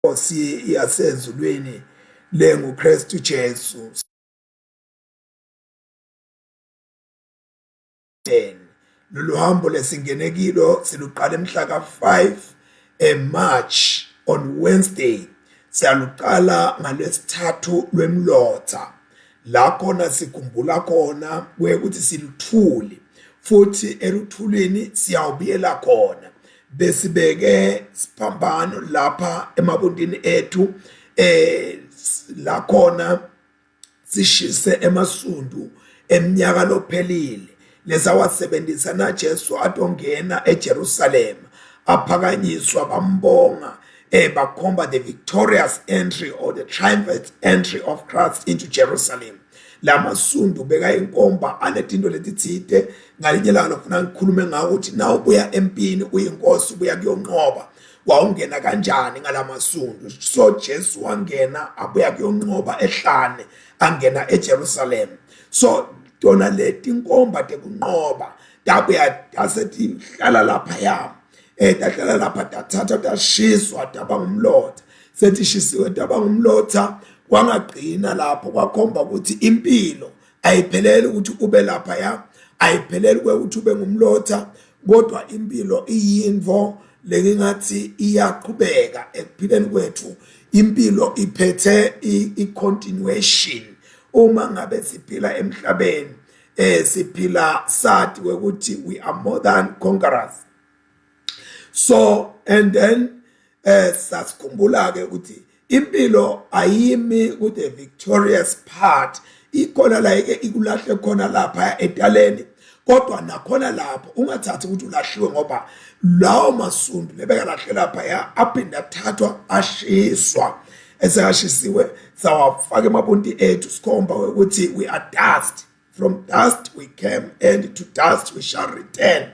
Inkosi yasezulwini lenguKristu Jesu. Lolu hambo lesingene kilo siluqala emhla ka-5 March on Wednesday. Siyaluqala ngalesithathu lwemlotha. La khona sikhumbula khona ukuthi siluthule futhi eluthulweni siyawubiyela khona. Besibeke siphambano lapha emabundini ethu la khona sishise emasundu eminyaka lophelile lesawasebenzisa na Jesu atongena eJerusalem aphakanyiswa bambonga bakhomba the victorious entry or the triumphant entry of Christ into Jerusalem. Lamasundu beka inkomba anetinto letithite ngalinye lana ufuna ngikhulume ngawo ukuthi na ubuya empini uyinkosi ubuya kuyonqoba wawungena kanjani ngalamasundu. So Jesu wangena abuya kuyonqoba ehlane angena eJerusalem. So tona leti inkomba tekunqoba tabuya tasethi hlala lapha ya tahlala lapha tathatha tashiswa taba ngumlotha. Sethi shisiwe taba ngumlotha kwangagcina lapho kwakhomba ukuthi impilo ayipheleli ukuthi ube lapha ya, ayipheleli ukuthi ube ngumlotha, kodwa impilo iyinvo lengathi iyaqhubeka ekuphileni kwethu. Impilo iphethe i-continuation. Uma ngabe siphila emhlabeni siphila sathi ukuthi we are more than conquerors. So and then sasikhumbula ke ukuthi impilo ayimi with the victorious part ikhona la ikulahle khona lapha etaleni, kodwa nakhona lapho ungathathi ukuthi ulahliwe ngoba lawo masundu lebeka lahle lapha ya aphinda athathwa ashiswa. Esashisiwe sawafaka emabunti ethu sikhomba ukuthi we are dust, from dust we came and to dust we shall return.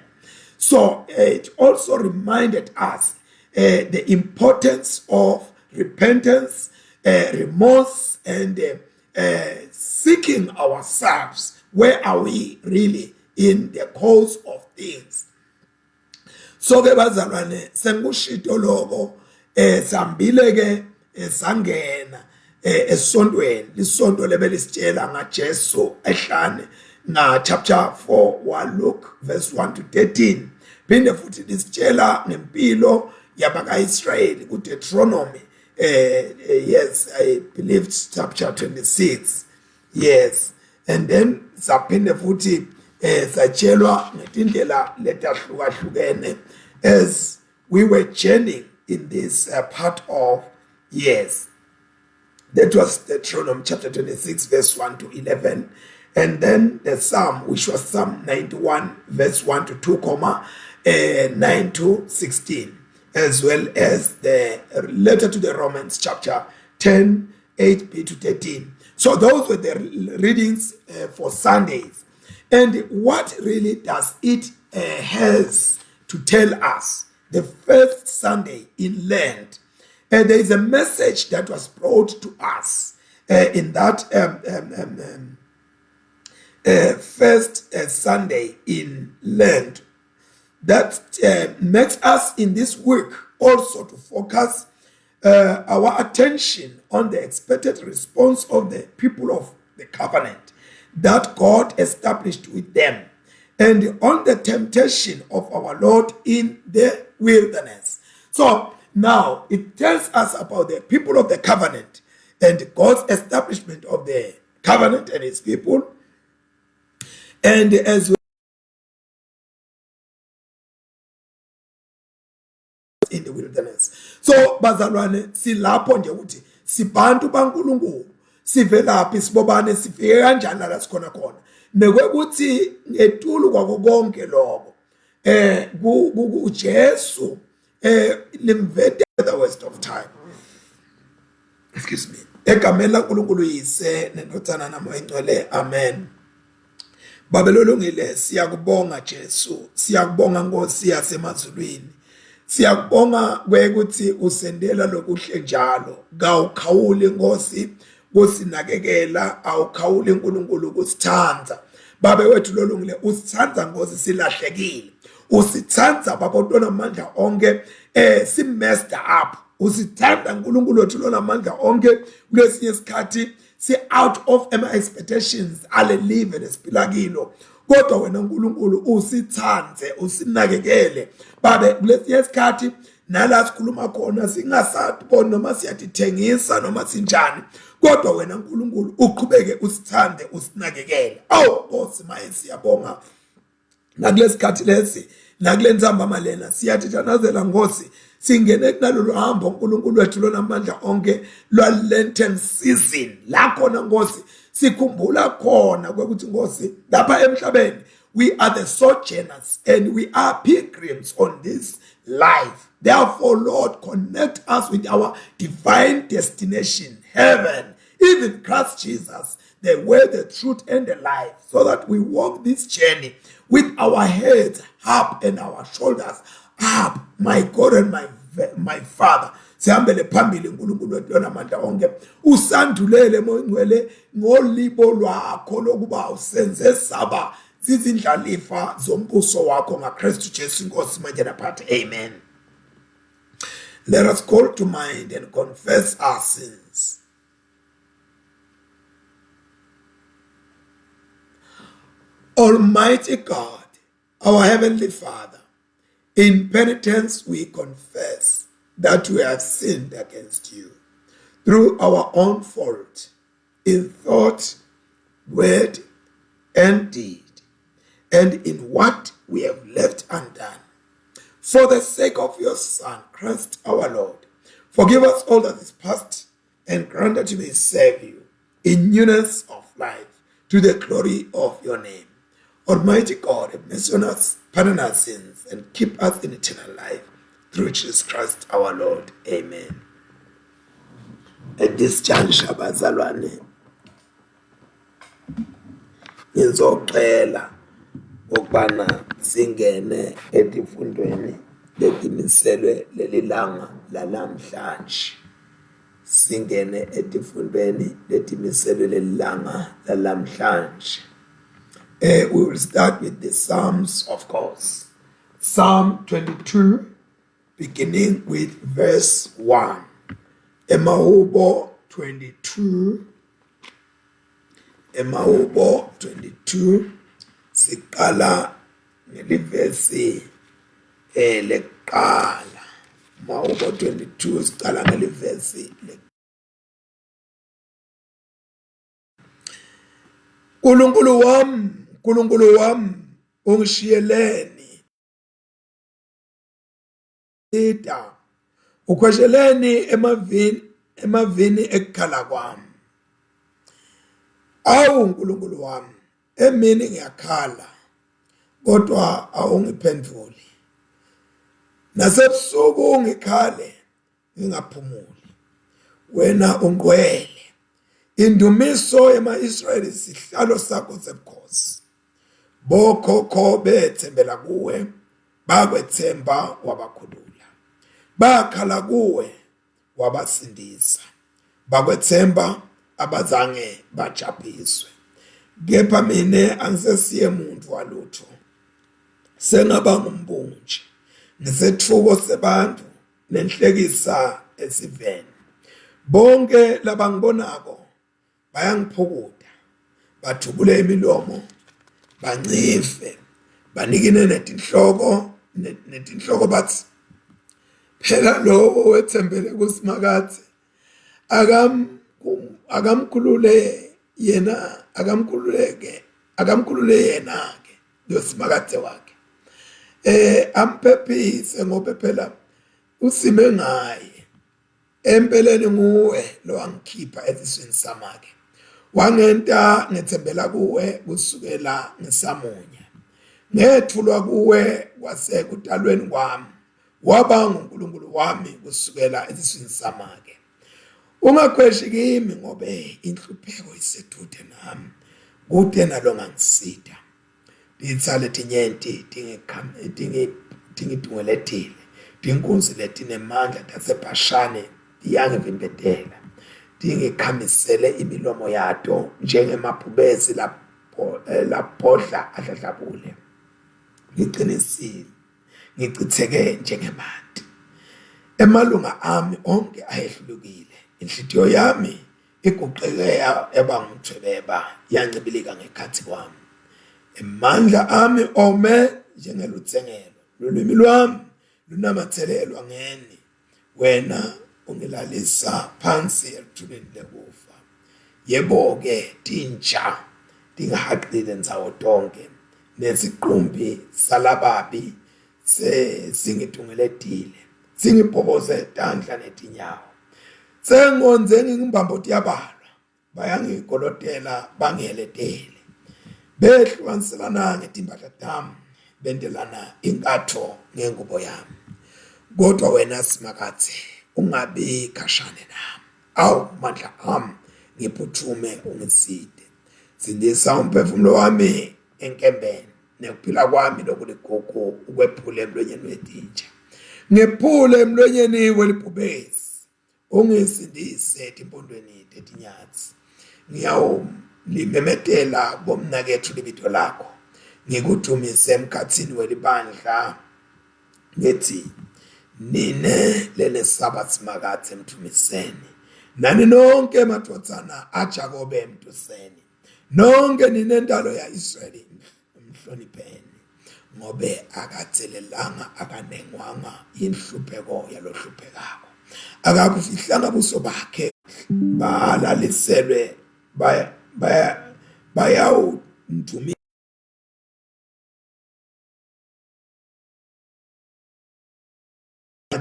So it also reminded us the importance of repentance, remorse, and seeking ourselves. Where are we really in the cause of things? So ke bazalwane sengushito lokho sambile ke sangena esontweni lisonto lebelisitshela ngaJesu ehlane na chapter 4 wa Luke verse 1 to 13. Phinde futhi lisitshela ngempilo yabaka-Israyeli ku Deuteronomy yes, I believe chapter 26. Yes, and then saphinde futhi satshelwa ngetindlela letahlukahlukene as we were journeying in this part of yes. That was Deuteronomy chapter 26 verse 1 to 11, and then the Psalm, which was Psalm 91 verse 1 to 2, 9 to 16, as well as the letter to the Romans chapter 10, 8b to 13. So those were the readings for Sundays. And what really does it has to tell us? The first Sunday in Lent, there is a message that was brought to us in that first Sunday in Lent that makes us in this week also to focus our attention on the expected response of the people of the covenant that God established with them, and on the temptation of our Lord in the wilderness. So now it tells us about the people of the covenant and God's establishment of the covenant and his people, and as well in the wilderness. So bazalwane silapho nje ukuthi sibantu baNkulunkulu sivelaphi sibobane sifike kanjani la sikhona khona nekwekuthi ngetulu kwako konke lokho uJesu limvete the waste of time. Excuse me. Egameni laNkulunkulu yise nendothana namoya engcwele, amen. Babelolungile, siyakubonga Jesu, siyakubonga Nkosi yasemazulwini, siyakubonga kwekuthi usendela lokuhle njalo, kawukhawuli Nkosi kusinakekela, awukhawuli uNkulunkulu kusithanza. Babe wethu lolungile, usithanza Nkosi silahlekile, usithanza babantwana amandla onke si messed up usithanda uNkulunkulu wethu lonamandla onke. Kulesinye isikhathi si out of my expectations ale live lesiphila kilo, kodwa wena uNkulunkulu usithande usinakekele. Babe kulesinye isikhathi nala sikhuluma khona singasaboni noma siyadithengisa noma sinjani, kodwa wena uNkulunkulu uqhubeke usithande usinakekele. Nkosi maye siyabonga nakulesikhathi lesi nakulenzamba malena siyathanazela Nkosi singene kunalolu hambo uNkulunkulu wethu lonamandla onke lwa Lenten season la khona Nkosi sikhumbula khona ukuthi Nkosi lapha emhlabeni we are the sojourners and we are pilgrims on this life. Therefore, Lord, connect us with our divine destination, heaven, even Christ Jesus, the way, the truth, and the life, so that we walk this journey with our heads up and our shoulders up, my God and my Father. Sihambele phambili uNkulunkulu wethu lonamandla onke, usandulele moyingcwele ngolibo lwakho lokuba usenze saba zizindlalifa zombuso wakho ngaKristu Jesu Inkosi manje naphathi. Amen. Let us call to mind and confess our sins. Almighty God, our Heavenly Father, in penitence we confess that we have sinned against you through our own fault, in thought, word, and deed, and in what we have left undone. For the sake of your Son, Christ our Lord, forgive us all that is past and grant that we may serve you in newness of life to the glory of your name. Almighty God, have mercy on us, pardon our sins, and keep us in eternal life through Jesus Christ our Lord. Amen. At this juncture, bazalwane, ngizocela ukubana singene etifundweni letimiselwe lelilanga lalamhlanje. Singene etifundweni letimiselwe lelilanga lalamhlanje. We will start with the Psalms, of course. Psalm 22, beginning with verse 1. Emahubo 22. Emahubo 22. Sikala ngelivesi leqala. Emahubo 22 sikala ngelivesi leqala. Nkulunkulu wami ungishiyeleni ida ukhwesheleni emavini ekukhala kwami. Awu Nkulunkulu wami, emini ngiyakhala kodwa awungiphenduli, nasebusuku ngikhale ngingaphumuli. Wena ungcwele, indumiso ema-Israyeli sihlalo sakho sebukhosi. Bokhokho bethembela kuwe, bakwethemba wabakhulula. Bakhala kuwe wabasindisa, bakwethemba abazange bajabhiswe. Kepha mina angisesiye muntu walutho, sengaba ngumbunji, ngisethuko sebantu nenhlekisa esiveni. Bonke labangibonako bayangiphukuda, bathubule imilomo, bancife, banikine netinhloko bathi, phela lowo wethembele kuSimakade akamkhulule yena, akamkhulule yena ke lo Simakade wakhe. Amphephise ngoba phela usime ngaye. Empeleni nguwe lo wangikhipha eziswini samake. Wangenta ngethembela kuwe kusukela ngisamunya. Ngethulwa kuwe kwasekudalweni kwami. Waba nguNkulunkulu wami kusukela eziswini samake. Ungakhweshi kimi ngoba inhlupheko iseduze nami, kude nalo ngangisida. Ditsale tinyenti tingidungelethile, tinkunzi letinemandla taseBhashani yangivimbetela, tingikhamisele imilomo yato njengemabhubesi laphodla adladlabule. Ngiqinisile, ngichitheke njengemanti, emalunga ami onke ayehlulukile, inhliziyo yami iguqeke yaba ngumthwebeba, yancibilika ngekhathi kwami. Amandla ami ome njengeluthengelo, lolimi lwami lunamathelelwa ngeni. Wena ungilalisa phansi ethubeni lekufa. Yebo-ke tintsha dingahaqile nzawo tonke, nesiqumbi salababi singidungeledile, singibhoboze tandla netinyawo. Sengonze ngingibambo tiyabalwa, bayangikolotela bangiheletele. Behlukaniselana ngetimpahla tami, bendelana inkatho ngengubo yami. Kodwa wena simakathe, ungabi khashane nami. Awu mandla ami, ngiphuthume ungiside. Sindisa umphefumulo wami enkembeni, nekuphila kwami lokuligugu ukwephula emlonyeni wetintsha. Ngephule emlonyeni welibhubesi, ungisindise timpondweni tetinyathi. Ngiyawulimemetela bomnakethu libito lakho, ngikudumise emkhathini welibandla ngithi, nine lenesaba simakathe emthumiseni, nani nonke emadvodzana aJakobe emtuseni, nonke ninendalo ya Israyeli mhlonipheni, ngobe akathelelanga akanengwanga inhlupheko yalohluphekako, akabufihlanga buso bakhe, balaliselwe bayawundumisa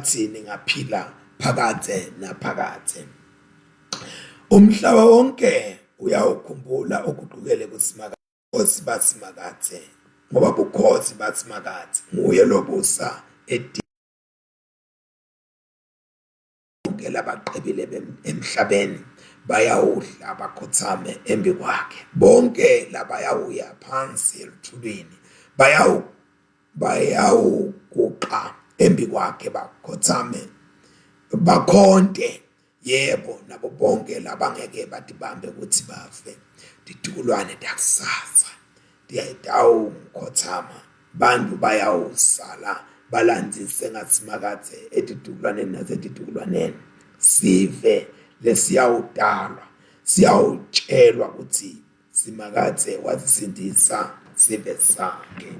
thini ngaphila phakathe naphakathe. Umhlaba wonke uyawukhumbula okuqukele kusimakathe, bukhosi basimakathe, ngoba bukhosi basimakathe nguye lobusa bonke labaqebile emhlabeni bayawudla bakhothame embi kwakhe. Bonke labayawuya phansi eluthulweni bayawuguqa embi kwakhe, bakhothame bakhonte. Yebo, nabo bonke labangeke batibambe ukuthi bafe, titukulwane takusasa tiyawukhothama. Bantu bayawusala balandzise ngasimakathe etitukulwaneni nasetitukulwaneni. Sive lesiyawudalwa, siyawutshelwa ukuthi simakathe wasisindisa sive sakhe.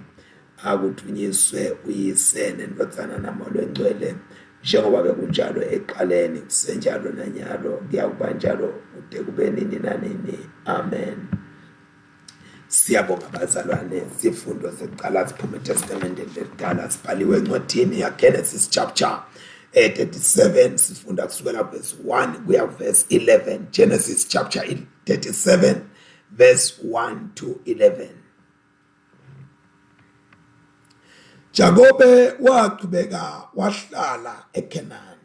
Akuthunyiswe uyise nendodana naMoya Oyingcwele, njengoba bekunjalo ekuqaleni, kusenjalo nanyalo, kuyakuba njalo kude kube nini nanini. Amen. Siyabonga bazalwane, sifundo sekuqala siphume eTestamenteni Elidala sibhaliwe encwadini yaGenesis chapter 37, sifunda kusukela verse 1 kuya verse 11. Genesis chapter 37 verse 1 to 11. Jakobe waqhubeka wahlala eKhenani,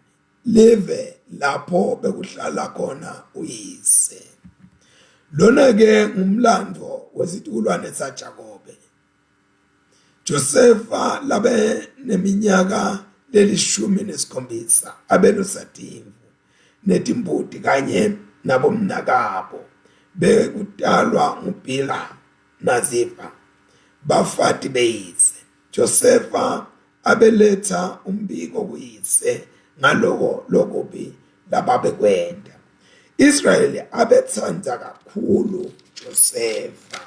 live lapho bekuhlala khona uyise. Lona ke ngumlando wesitukulwane saJakobe. Josefa labe neminyaka leli-17 abelusadimvu netimbuti kanye nabomnakabo, bekudalwa nguBhila naZiva, bafati beyise. Josefa abeletha umbiko kuyise ngaloko lokubi lababekwenda. Israyeli abethanda kakhulu Josefa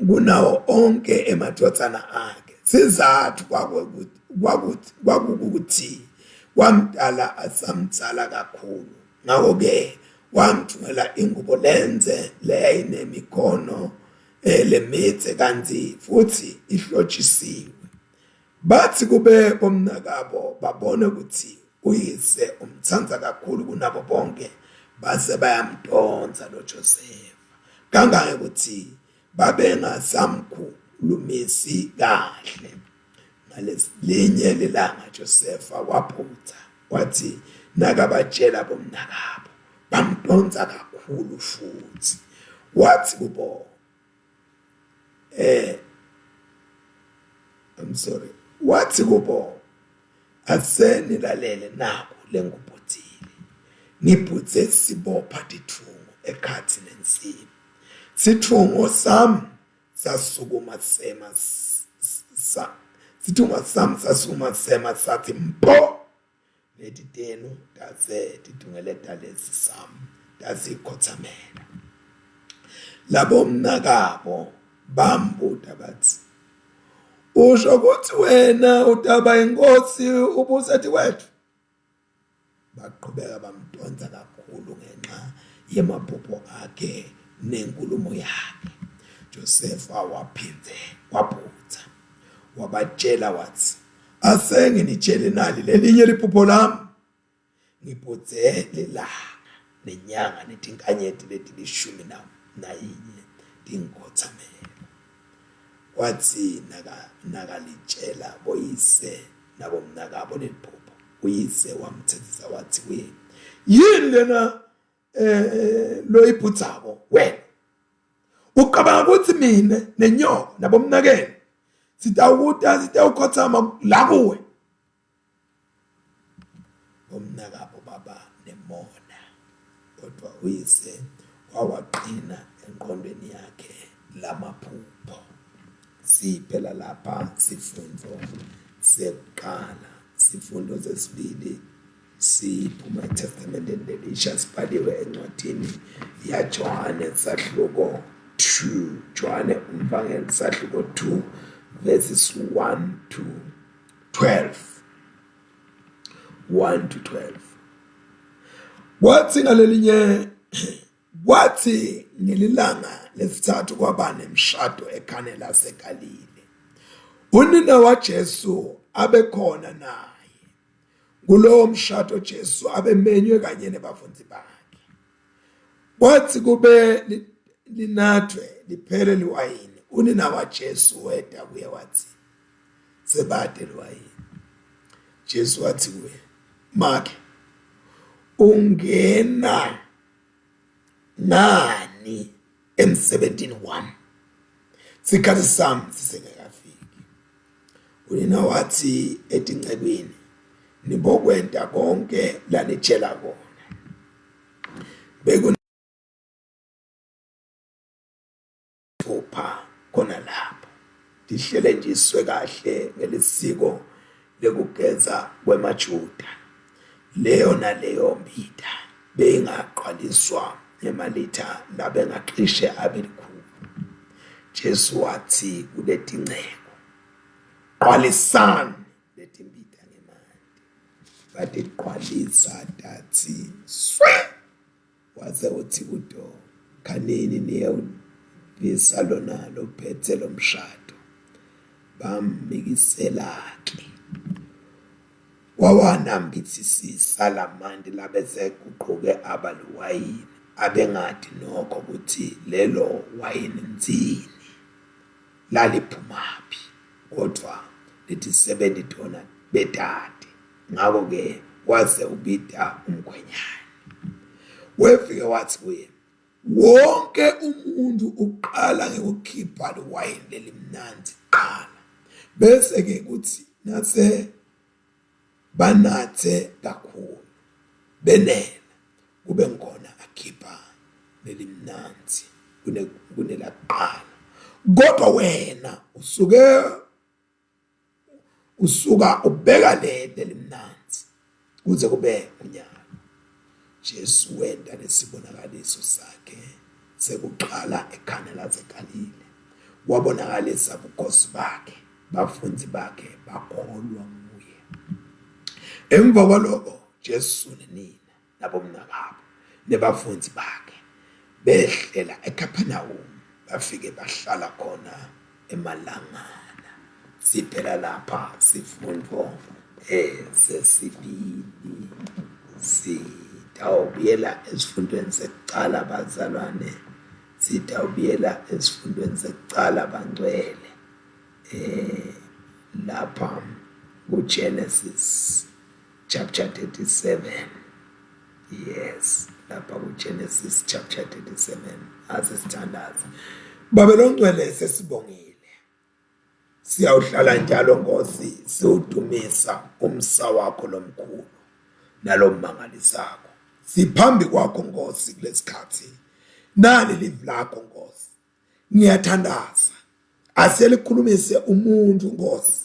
kunawo onke emadvodzana akhe. Sizathu kwakukuthi wamdala asamdzala kakhulu, ngakho-ke wamthungela ingubo lenze leyayinemikhono lemitse kanti futhi ihlotshisiwe. Bathi kube bomnakabo babone ukuthi uyise umthanda kakhulu kunabo bonke, base bayamdonsa lo Josefa, kangange ukuthi babengasamkhulumisi kahle. Ngalelinye lelanga Josefa waphutha wathi nakabatshela bomnakabo, bamdonsa kakhulu futhi. Wathi kubo wathi kubo, asenilalele naku lengubhotile, ngiphutse sibopha tithungo ekhathi nensimbi. Sithungo sami sasukuma sithunga sami sasuma sema sathi mpo lethi tenu daze tidungeleta lesi sami dazikhothamela. Labo mnakabo bambuda bathi, usho ukuthi wena utaba inkosi ubusethi wethu? Baqhubeka bamdonsa kakhulu ngenxa yemaphupho akhe nenkulumo yakhe. Josefa waphindze waphutha wabatshela wathi, asenge nitshele nali lelinye liphupho lami. Ngiphuthe lelanga nenyanga netinkanyeti letilishumi nayinye tinkhothamela. Wathi nakalitshela boyise nabo mnakabo leliphupho. Uyise wamthethisa wathi kuye, yini lena lo iphuthako wena? Ucabanga ukuthi mina nenyoko nabo mnakeni sitawukhothama la kuwe? Omnakabo baba nemona, kodwa uyise wawaqina engqondweni yakhe lamaphupho. Siphela lapha sifundo sekuqala. Sifundo sesibili siphuma eTestamenteni Elisha sibhaliwe encwadini yaJohane sahluko 2. Johane umvangeli sahluko 2 verses 1 to 12. 1 to 12. Kwathi ngelilanga lesithathu kwaba nemshado eKhane laseGalile. Unina waJesu abekhona naye. Kulowo mshado Jesu abemenywe kanye nebafundi bakhe. Kwathi kube linathwe liphele liwayini, unina waJesu weda kuye wathi, sebade liwayini. Jesu wathi kuye, makhe ungena nani emsebentini wami? Sikhathi sami sisengekafiki. Unina wathi etingcebweni, nibokwenta konke lanitshela kona. Bekunopha khona lapho. Dihlele nje iswe kahle ngelisiko lekugeza kwemaJuda. Leyo naleyo mbida beyingaqaliswa ngemalitha labengacishe abelikhulu. Jesu wathi kuletingcebo, qwalisani leti mbida ngemandi. Batiqwalisa dathi swe. Waze uthi kudo, khanini niye bisalona lo phethe lo mshado. Bamikisela-ke. Wawanambithisisa lamandi labese kuqhuke abaluwayini. Abengathi nokho ukuthi lelo wayini nzini laliphumaphi, kodwa lithi 70 tona betade. Ngakho-ke waze ubida umkhwenyana. Wefike wathi kuye, wonke umuntu uqala ngekukhipha lewayini lelimnandi qala, bese-ke kuthi nase banathe kakhulu benela kube ngkhona akhipha lelimnandi kunelaqala. Kodwa wena usuka ubeka lelimnandi kuze kube unyaka. Jesu wenda lesibonakaliso sakhe sekuqala eKhane laseGalile. Wabonakalisa ubukhosi bakhe, bafundi bakhe bakholwa kuye. Emva kwalokho Jesu nenina nabomnakabo nebafundi bakhe behlela eKapernaum, bafike bahlala khona emalangana. Siphela lapha sifundo sesibili. Sitawubuyela esifundweni sekuqala bazalwane. Sitawubuyela esifundweni sekuqala bangcwele. Lapha kuGenesis chapter 37. Yes, lapha kuGenesis chapter 37 asisithandaza. Babelongcwele sesibongile. Siyawuhlala njalo Nkosi siwudumisa umsa wakho lomkhulu nalomangalisako. Siphambi kwakho Nkosi kulesikhathi. Nali live lakho Nkosi. Ngiyathandaza. Aselikhulumise umuntu Nkosi.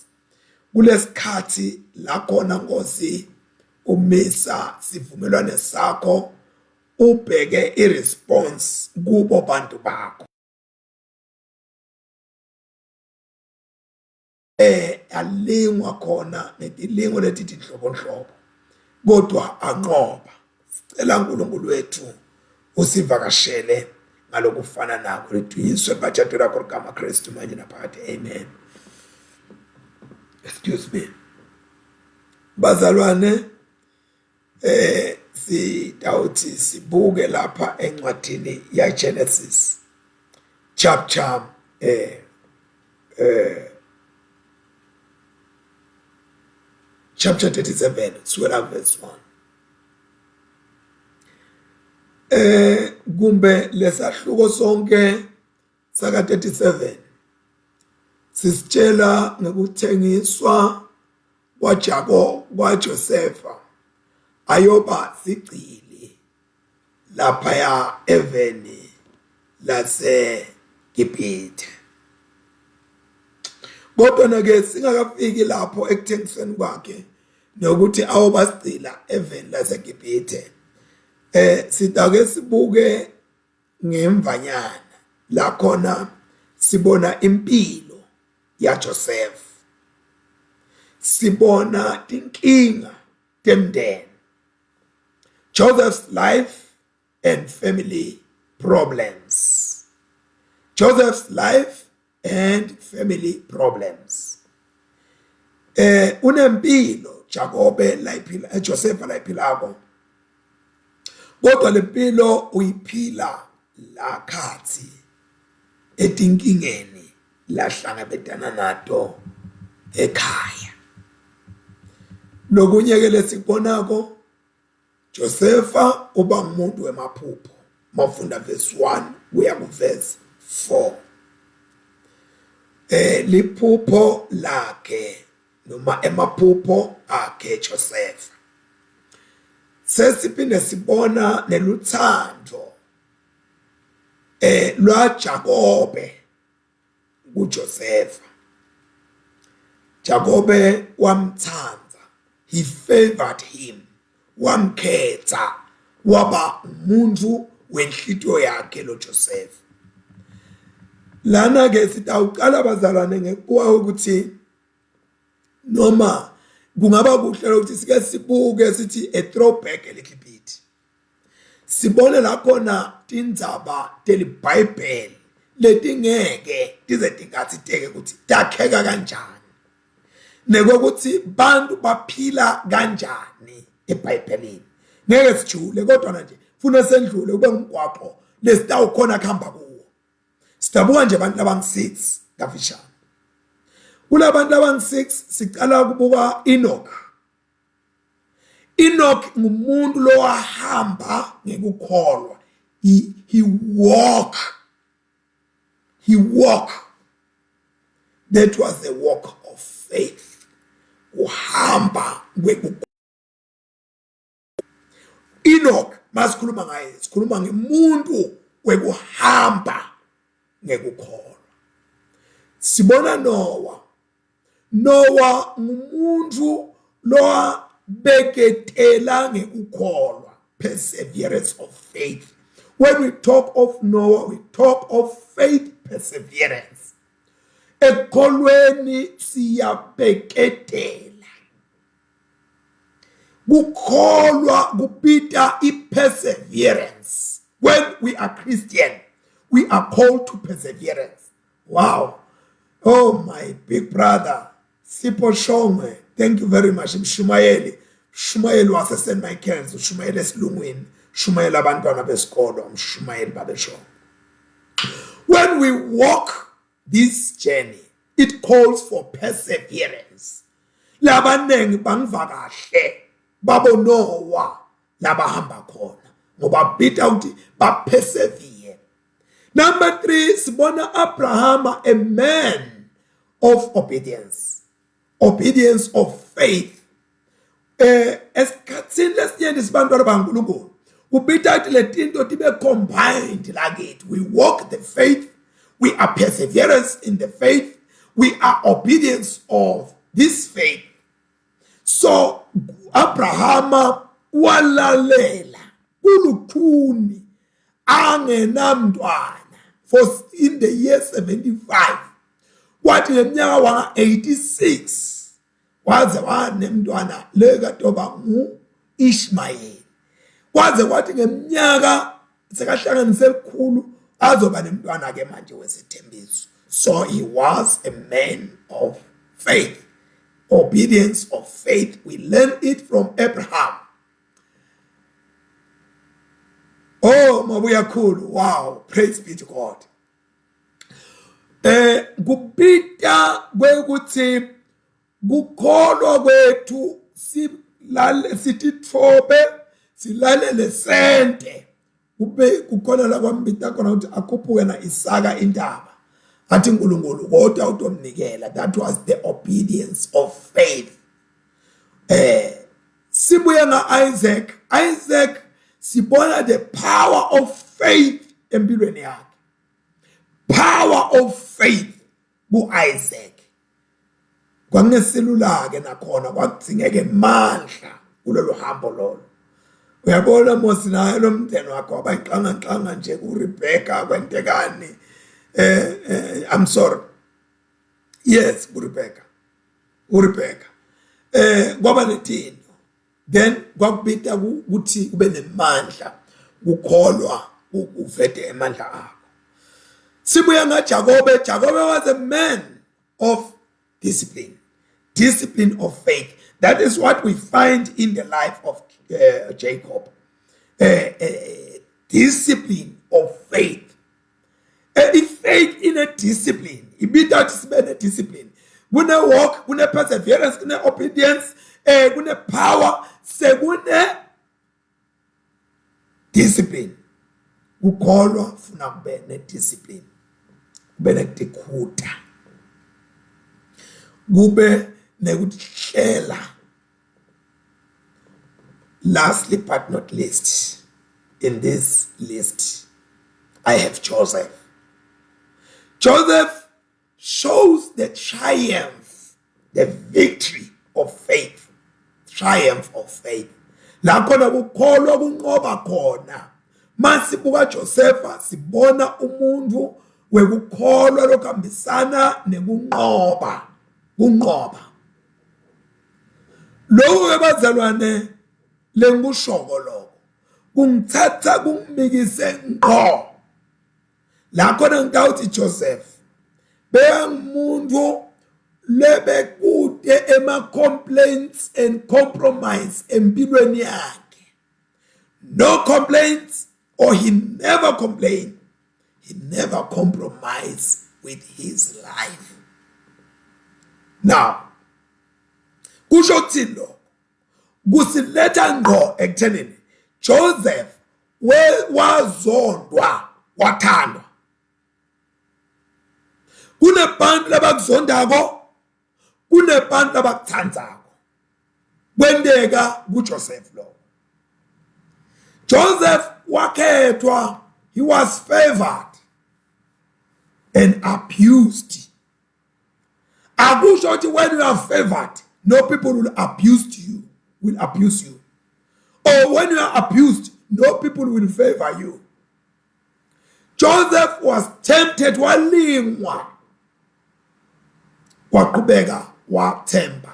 kulesikhathi la khona Nkosi umisa sivumelwane sakho ubheke iresponse kubo bantu bakho alingwa khona netilingo letithi inhlobonhlobo kodwa anqoba sicela uNkulunkulu wethu usivakashele ngalokufana nakho liduyiswe bajadu lakho ligama Kristu manje naphakade amen. Excuse me bazalwane sitawuthi sibuke lapha encwadini ya Genesis chapter chapter 37 sura verse 1 kumbe lesahluko sonke saka 37 sisitshela ngokuthengiswa kwaJosefa ayoba sigcili lapha ya eveni lase Gibhithe. Kodwa ke singakafiki lapho ekuthengisweni kwakhe nokuthi ayoba sigcila eveni lase Gibhithe sitake sibuke ngemvanyana la khona sibona impilo ya Joseph, sibona inkinga temndeni, Joseph's life and family problems. Joseph's life and family problems. Unempilo Jacobe la iphila, Joseph la iphilako. Kodwa lempilo uyiphila la khathi etinkingeni la hlangabetana nato ekhaya. Lokunye ke lesibonako Josefa uba umuntu wemaphupho. Mafunda verse 1 kuya ku verse 4. Liphupho lakhe noma emaphupho akhe Josefa. Sesiphinde sibona neluthando lwa Jacobe kuJosefa. Jacobe wamthanda, he favored him, wamkhetha waba umuntu wenhlito yakhe lo Joseph. Lana ke sitawuqala bazalwane ngekuwa ukuthi noma kungaba kuhle ukuthi sike sibuke sithi a throwback a little bit. Sibone la khona tindzaba teliBhayibheli letingeke tize tingathiteke ukuthi takheka kanjani. Nekokuthi bantu baphila kanjani eBhayibhelini. Ngeke sijule kodwa nje funa sendlule kube ngumgwaqo lesitawu khona khamba kuwo. Sidabuka nje abantu abang6 kafishane. Kulabantu abang6 siqala kubuka Enoch. Enoch ngumuntu lo wahamba ngekukholwa. He walk. That was the walk of faith. Uhamba ngekukholwa. Enoch masikhuluma ngaye sikhuluma ngemuntu wekuhamba ngekukholwa. Sibona Noah ngumuntu lo beketela ngekukholwa, perseverance of faith. When we talk of Noah, we talk of faith perseverance. Ekholweni siyabeketela. Kukholwa kupita perseverance. When we are Christian, we are called to perseverance. Wow. Oh, my big brother, Sipho Shongwe, thank you very much. Shumayeli was St. Michael's, Shumayeli esilungwini, Shumayeli abantwana besikolo, Shumayeli babesho. When we walk this journey, it calls for perseverance. Labanengi bangivakahle, babo Noah, labahamba khona, ngoba bita uthi ba persevere. Number 3, sibona Abraham, a man of obedience of faith. Esikhatsini lesiyeni sibantwana baNkulunkulu kupita ukuthi letinto tibe combined like it. We walk the faith, we are perseverance in the faith, we are obedience of this faith. So Abrahama walalela kulukhuni angenamntwana for in the year 75. Kwathi ngeminyaka wanga 86 waze wanemntwana lekatoba Ishmael. Kwaze kwathi ngeminyaka sekahlanganise elikhulu azoba nemntwana ke manje wesithembiso. So he was a man of faith. Obedience of faith. We learn it from Abraham. Oh, mabuya khulu. Wow, praise be to God. Kupita kwekuthi kukholwa kwethu sitithobe silalele sente kube kukhona la kwambita khona ukuthi akhuphuke na Isaka indaba athi uNkulunkulu kodwa utomnikela. That was the obedience of faith. Sibuya na Isaac sibona the power of faith empilweni yakhe. Power of faith ku Isaac. Kwangeselula ke nakhona kwadzingeke mandla kulolu hambo lolo. Uyabona Mosi naye lo mndeni wakho abayixanga nje ku Rebecca kwentekani. I'm sorry. Yes, ku Rebecca. Kwaba nethino. Then kwakubita ukuthi kube nemandla ukukholwa uvede emandla akho. Sibuya ngaJakobe. Jacob was a man of discipline of faith. That is what we find in the life of Jacob. Discipline of faith. Faith in a discipline. Ibida tisibene discipline. Kune walk, kune perseverance, kune obedience, kune power, sekune discipline. Ukholwa funa kube ne discipline. Kube nekukhuta. Kube nekuhlela. Lastly but not least, in this list, I have Joseph. Joseph shows the triumph, the victory of faith. Triumph of faith. La khona kukholwa kunqoba khona. Masibuka Josepha sibona umuntu wekukholwa lokuhambisana nekunqoba. Kunqoba. Lokho ebazalwane lengushoko lokho. Kungithatha kungimikise ngqo. La khona ngawuthi Joseph bengumuntu lebekude ema complaints and compromise empilweni yakhe. No complaints, or he never complained. He never compromised with his life. Now, kusho kuthini kusiletha ngqo ekuthenini Joseph wazondwa wathandwa. Kunebantu labakuzondako, kunebantu labakuthandzako. Kwendeka kuJoseph lo. Joseph wakhethwa, he was favored and abused. Akusho ukuthi when you are favored, no people will abuse you. Or when you are abused, no people will favor you. Joseph was tempted walingwa. Wakubega wathemba.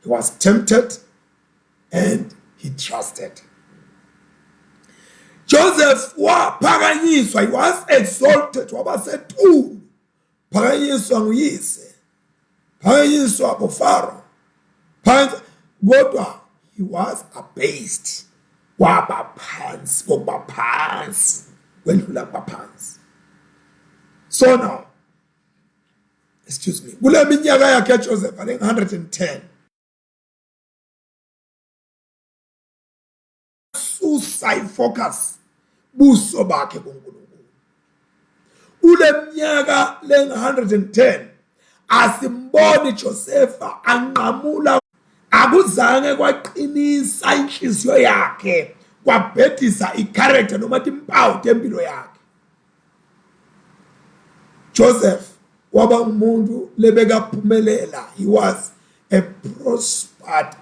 He was tempted and he trusted. Joseph waphakanyiswa, he was exalted, wabasetulu. Phakanyiswa nguyise. Phakanyiswa kuFaro. Kodwa he was abased. Wabaphansi, kokubaphansi. Wendlula baphansi. So now, excuse me, kule minyaka yakhe Joseph ale 110. Suicide focus buso bakhe kuNkulunkulu. Kule minyaka le 110 asimboni Joseph anqamula, akuzange kwaqinisa inhliziyo yakhe kwabhedisa icharacter noma impawu tempilo yakhe. Joseph waba umuntu lebekaphumelela. He was he prospered.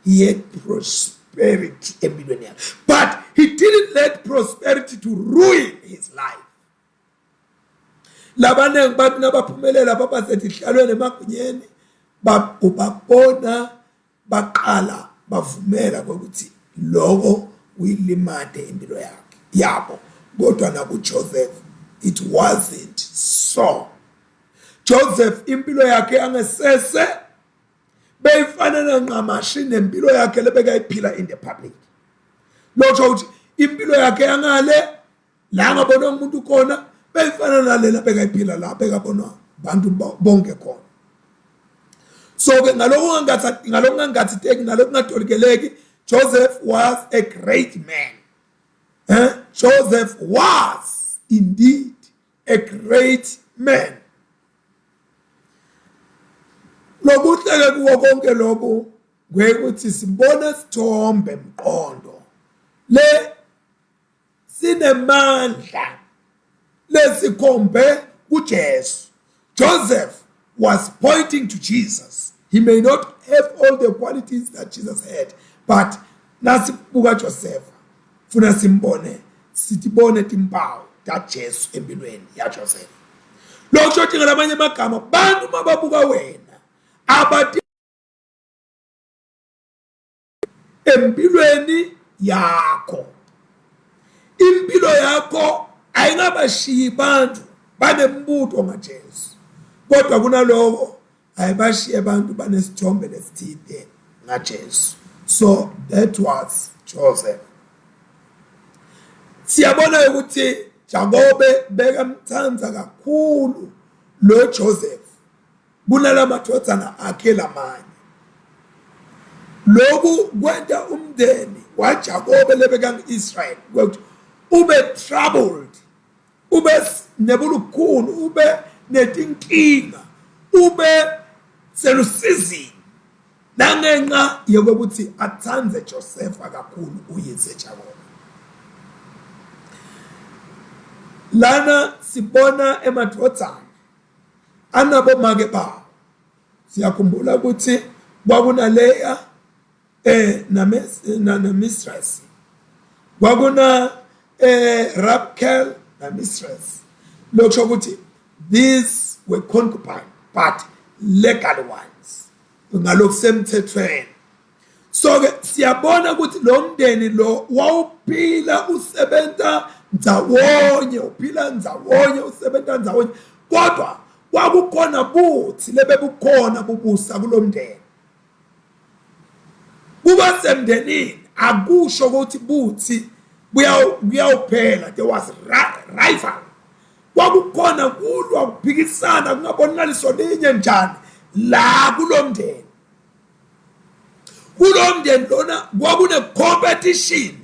He had prosperity empilweni yakhe, but he didn't let prosperity to ruin his life. Labanengi bantu nabaphumelela babasethi hlalweni emagunyeni ubabona baqala bavumela ukuthi lokho uyilimade impilo yakhe yabo. Kodwa nakuJoseph it wasn't so. Joseph impilo yakhe angesese beyifanana nqamashi nempilo yakhe lebekayiphila in the public. Lokho ukuthi impilo yakhe yangale la ngabona umuntu khona beyifanana nalela bekayiphila la bekabonwa bantu bonke khona. So ngalokho ngalokho take nalokho ngatolikeleki, Joseph was a great man. Joseph was indeed a great man. Lokuhleke kuwo konke lokho ngekuthi sibone sithombe emqondo le sinemandla lesikhombe kuJesu. Joseph was pointing to Jesus. He may not have all the qualities that Jesus had, but nasibuka Joseph funa simbone sitibone timpawu taJesu empilweni ya Joseph. Lokhothi ngamanye amagama bantu mababuka wena abati empilweni yakho. Impilo yakho ayingabashiyi bantu banembuto ngaJesu, kodwa kunaloko ayibashiye abantu banesithombe lesithide ngaJesu. So that was Joseph. Siyabona ukuthi Jakobe bekamthanda kakhulu lo Joseph kunala madodzana akhe lamanye. Lokhu kwenta umndeni waJakobe lebekaNgi-Israel ukuthi ube troubled, ube nebulukhulu, ube netinkinga, ube selusizini nangenxa yokuthi athandze Joseph kakhulu uyise Jakobe. Lana sibona emadodzana anabo make bawo. Siyakhumbula ukuthi kwakuna Leah na mistress, kwakuna Rachel na mistress. Lokho ukuthi these were concubines but legal ones ngalokho semthethweni. So ke siyabona ukuthi lo mndeni lo wawuphila usebenza ndzawonye, uphila ndzawonye, usebenza ndzawonye, kodwa kwakukhona buthi lebebukhona bubusa kulomndeni. Kuba semndenini akusho ukuthi buthi buyawuphela. There was rival. Kwakukhona kulwa ukuphikisana kungabonakaliso linye njani la kulomndeni. Kulomndeni lona kwakune competition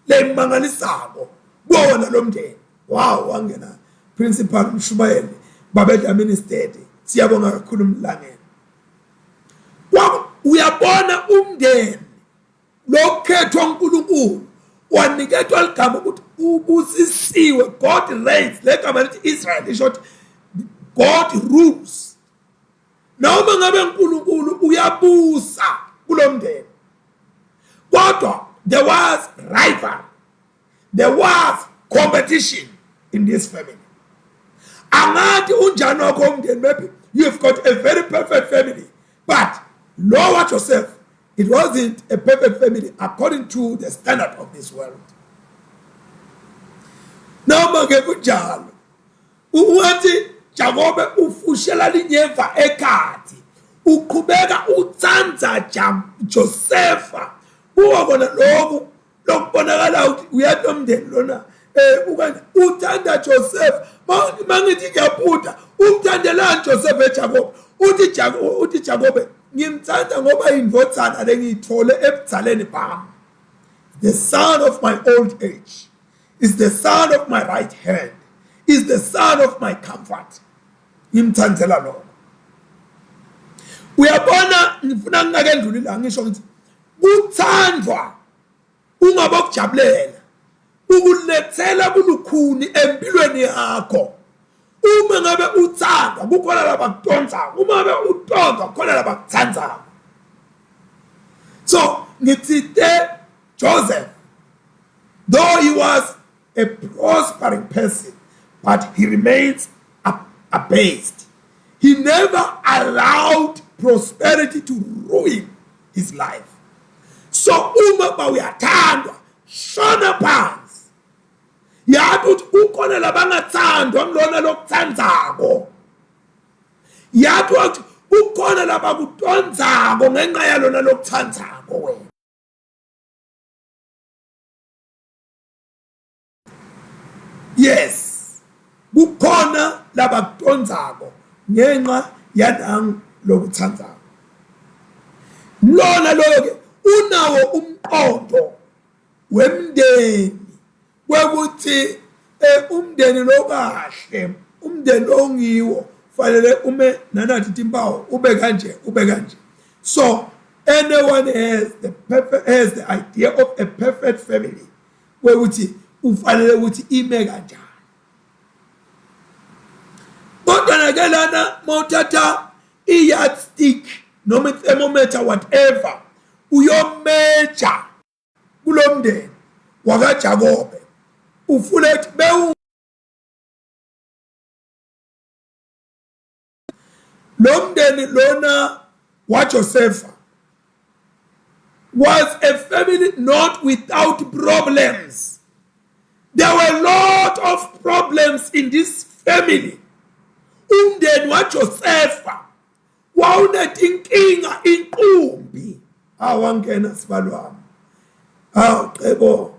lemangalisako bona lomndeni. Wow, wangena principal Mshumayeli babeda ministered. Siyabonga kakhulu mlangeni. Uyabona umndeni lokhethwa uNkulunkulu wanikethwa ligama ukuthi ubusisiwe. God reigns. Legama lithi Israel lisho God rules. Noma ngabe uNkulunkulu uyabusa kulomndeni, kodwa there was rival, there was competition in this family. Angati unjani wakho umndeni, maybe you've got a very perfect family, but lower yourself, it wasn't a perfect family according to the standard of this world. Noma ke kunjalo uthi Jakobe ufushela linyeva ekhathi uqhubeka utsanza Josepha. Ubona lokho lokubonakala ukuthi uyanomndeni lona ukanje uthanda Joseph. Mangithi ngiyaphuta umthandelani Joseph eJakobe? Uthi Jakobe ngimthanda ngoba indvodzana lengiyithole ebudzaleni bami. The son of my old age is the son of my right hand, is the son of my comfort. Ngimthandela lokho. Uyabona ngifuna ngake ndlulile ngisho ukuthi uthandwa ungabokujabulela ukulethela bulukhuni empilweni yakho. uma ngabe uthanda kukhona labakudonsa, uma ngabe udonsa kukhona labakuthandayo. So ngithi Joseph, though he was a prospering person, but he remains abased. He never allowed prosperity to ruin his life. So uma bawuyathandwa shona phansi, yathi uthi ukhona labangathandwa ngilona lokuthandzako, yathi uthi ukhona labakudondzako ngenxa yalona lokuthandzako wena. Yes, kukhona labakudondzako ngenxa yanang lokuthandzako. Lona loke unawo umqondo wemndeni wekuthi umndeni lokahle, umndeni ongiwo fanele ume nanathi timpawu ube kanje ube kanje. So anyone has the idea of a perfect family wekuthi ufanele ukuthi ime kanjani. Kodwa nake lana mawuthatha i-yardstick noma i-thermometer whatever uyomeja kulomndeni wakaJakobe ufuna ukuthi lomndeni lona waJosepha was a family not without problems. There were a lot of problems in this family. Umndeni waJosepha wawunetinkinga inkumbi. Awangena sibalwami. Qebo.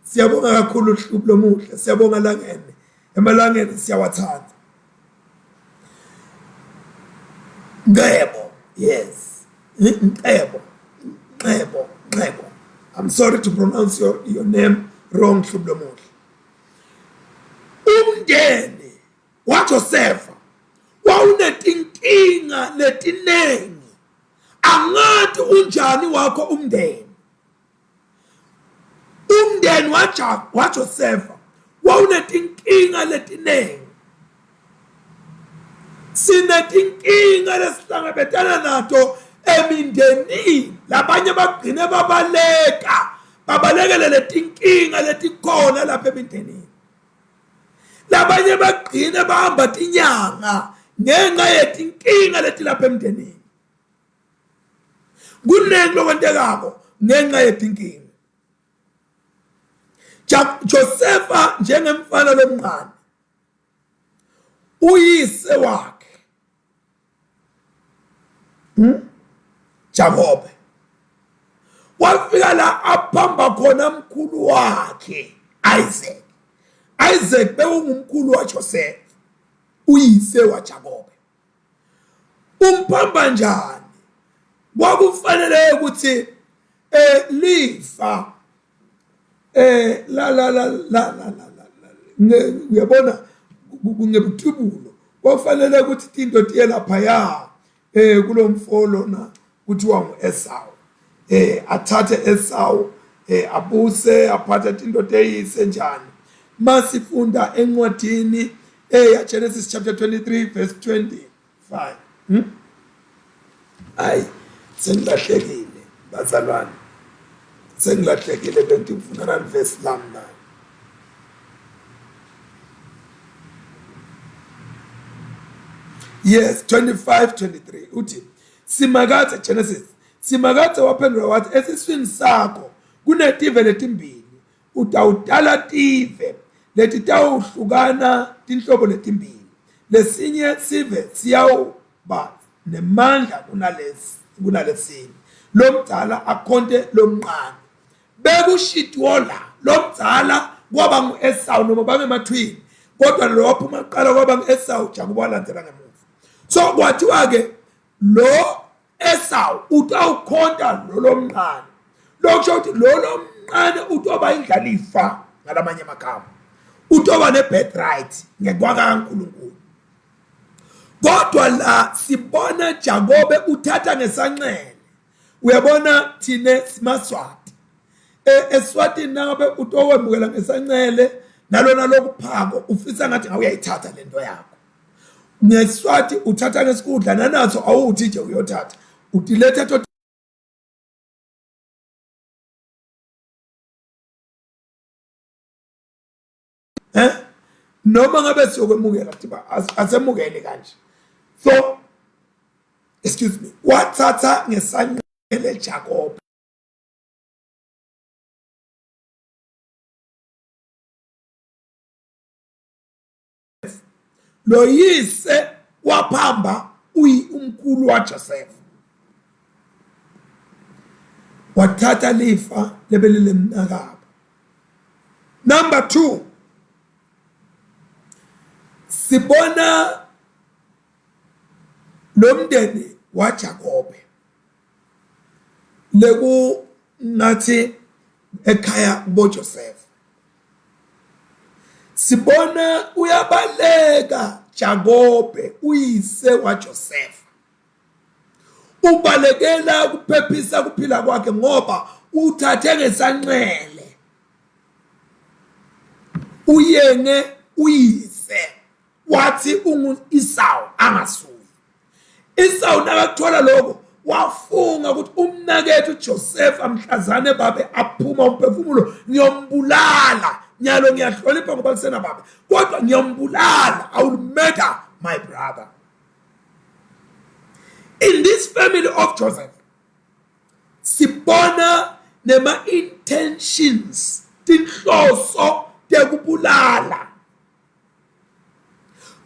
Siyabonga kakhulu uhlupho lomuhle. Siyabonga langene. Emalangeni siyawathanda. Ngebo. Yes. Ngebo. I'm sorry to pronounce your name wrong, uhlupho lomuhle. Umndeni waJosepha wawunetinkinga letinengi. Angathi unjani wakho umndeni. Umndeni waJosepha wawunetinkinga letinengi. Sinetinkinga lesihlangabetana nato emindenini. Labanye bagcine babalekele letinkinga letikhona lapha emindenini. Labanye bagcine bahamba tinyanga ngenxa yetinkinga letilapha emndenini. Kunengi lokwentekako ngenxa yetinkinga. Josepha njengemfana lomncane, uyise wakhe Jakobe wafika la aphamba khona mkhulu wakhe Isaac. Isaac bewungumkhulu waJosepha, uyise waJakobe. Umphamba njani? Kwakufanele ukuthi lifa uyabona ngebutubulo kwafanele ukuthi into tiye lapha ya kulomfolo na kuthiwa nguEsau. Athathe Esau abuse aphathe into teyise njani. Masifunda encwadini Genesis chapter 23 verse 25. Ay sengilahlekile bazalwane. Sengilahlekile benti ngifuna na verse lami. Yes, 25-23 uthi simakathe Genesis. Simakathe waphendula wathi esiswini sakho kunetive letimbili. Utawutala tive letitawuhlukana tinhlobo letimbili. Lesinye sive siyawuba nemandla kunalesini. Lomdala akhonte lomncane. Bekushitwola lomdala kwaba nguEsau noma bangemathwini. Kodwa lo waphuma kuqala kwaba nguEsau Jakobe walandela ngemuva. So kwathiwa ke lo Esau utawukhonta lo mncane. Lokusho ukuthi lo mncane utoba indlalifa ngalamanye amagama. Utoba nebirthright ngekwaka kaNkulunkulu. Kodwa la sibona Jakobe uthatha ngesanxele. Uyabona thine simaSwati. eSwatini nangabe utowemukela ngesanxele nalona lokuphako ufisa ngathi ngawuyayithatha lento yakho. ngeSiswati uthatha ngesikudla nanaso awuthi nje uyothatha udilethe to noma ngabe siyokwemukela thiba asemukele kanje. So excuse me, wathatha ngesanqele Jacob lo yise waphamba umkhulu waJoseph, wathatha lifa lebelele mnakabo. Number 2, sibona lo mndeni waJacob leku ngathi ekhaya boJoseph. Sibona uyabaleka Jacob uyise waJoseph, ubalekela kuphephisa kuphila kwakhe ngoba uthathe ngesanqele uyenge uyise wathi Esau angasuyi. Esau nakathola lokho wafunga ukuthi umnakethu uJoseph amhlazane babe aphuma umphefumulo, ngiyombulala nyalo, ngiyahlonipha ngoba kusena babe kodwa ngiyombulala, I will murder my brother. In this family of Joseph sibona nema intentions, tinhloso tekubulala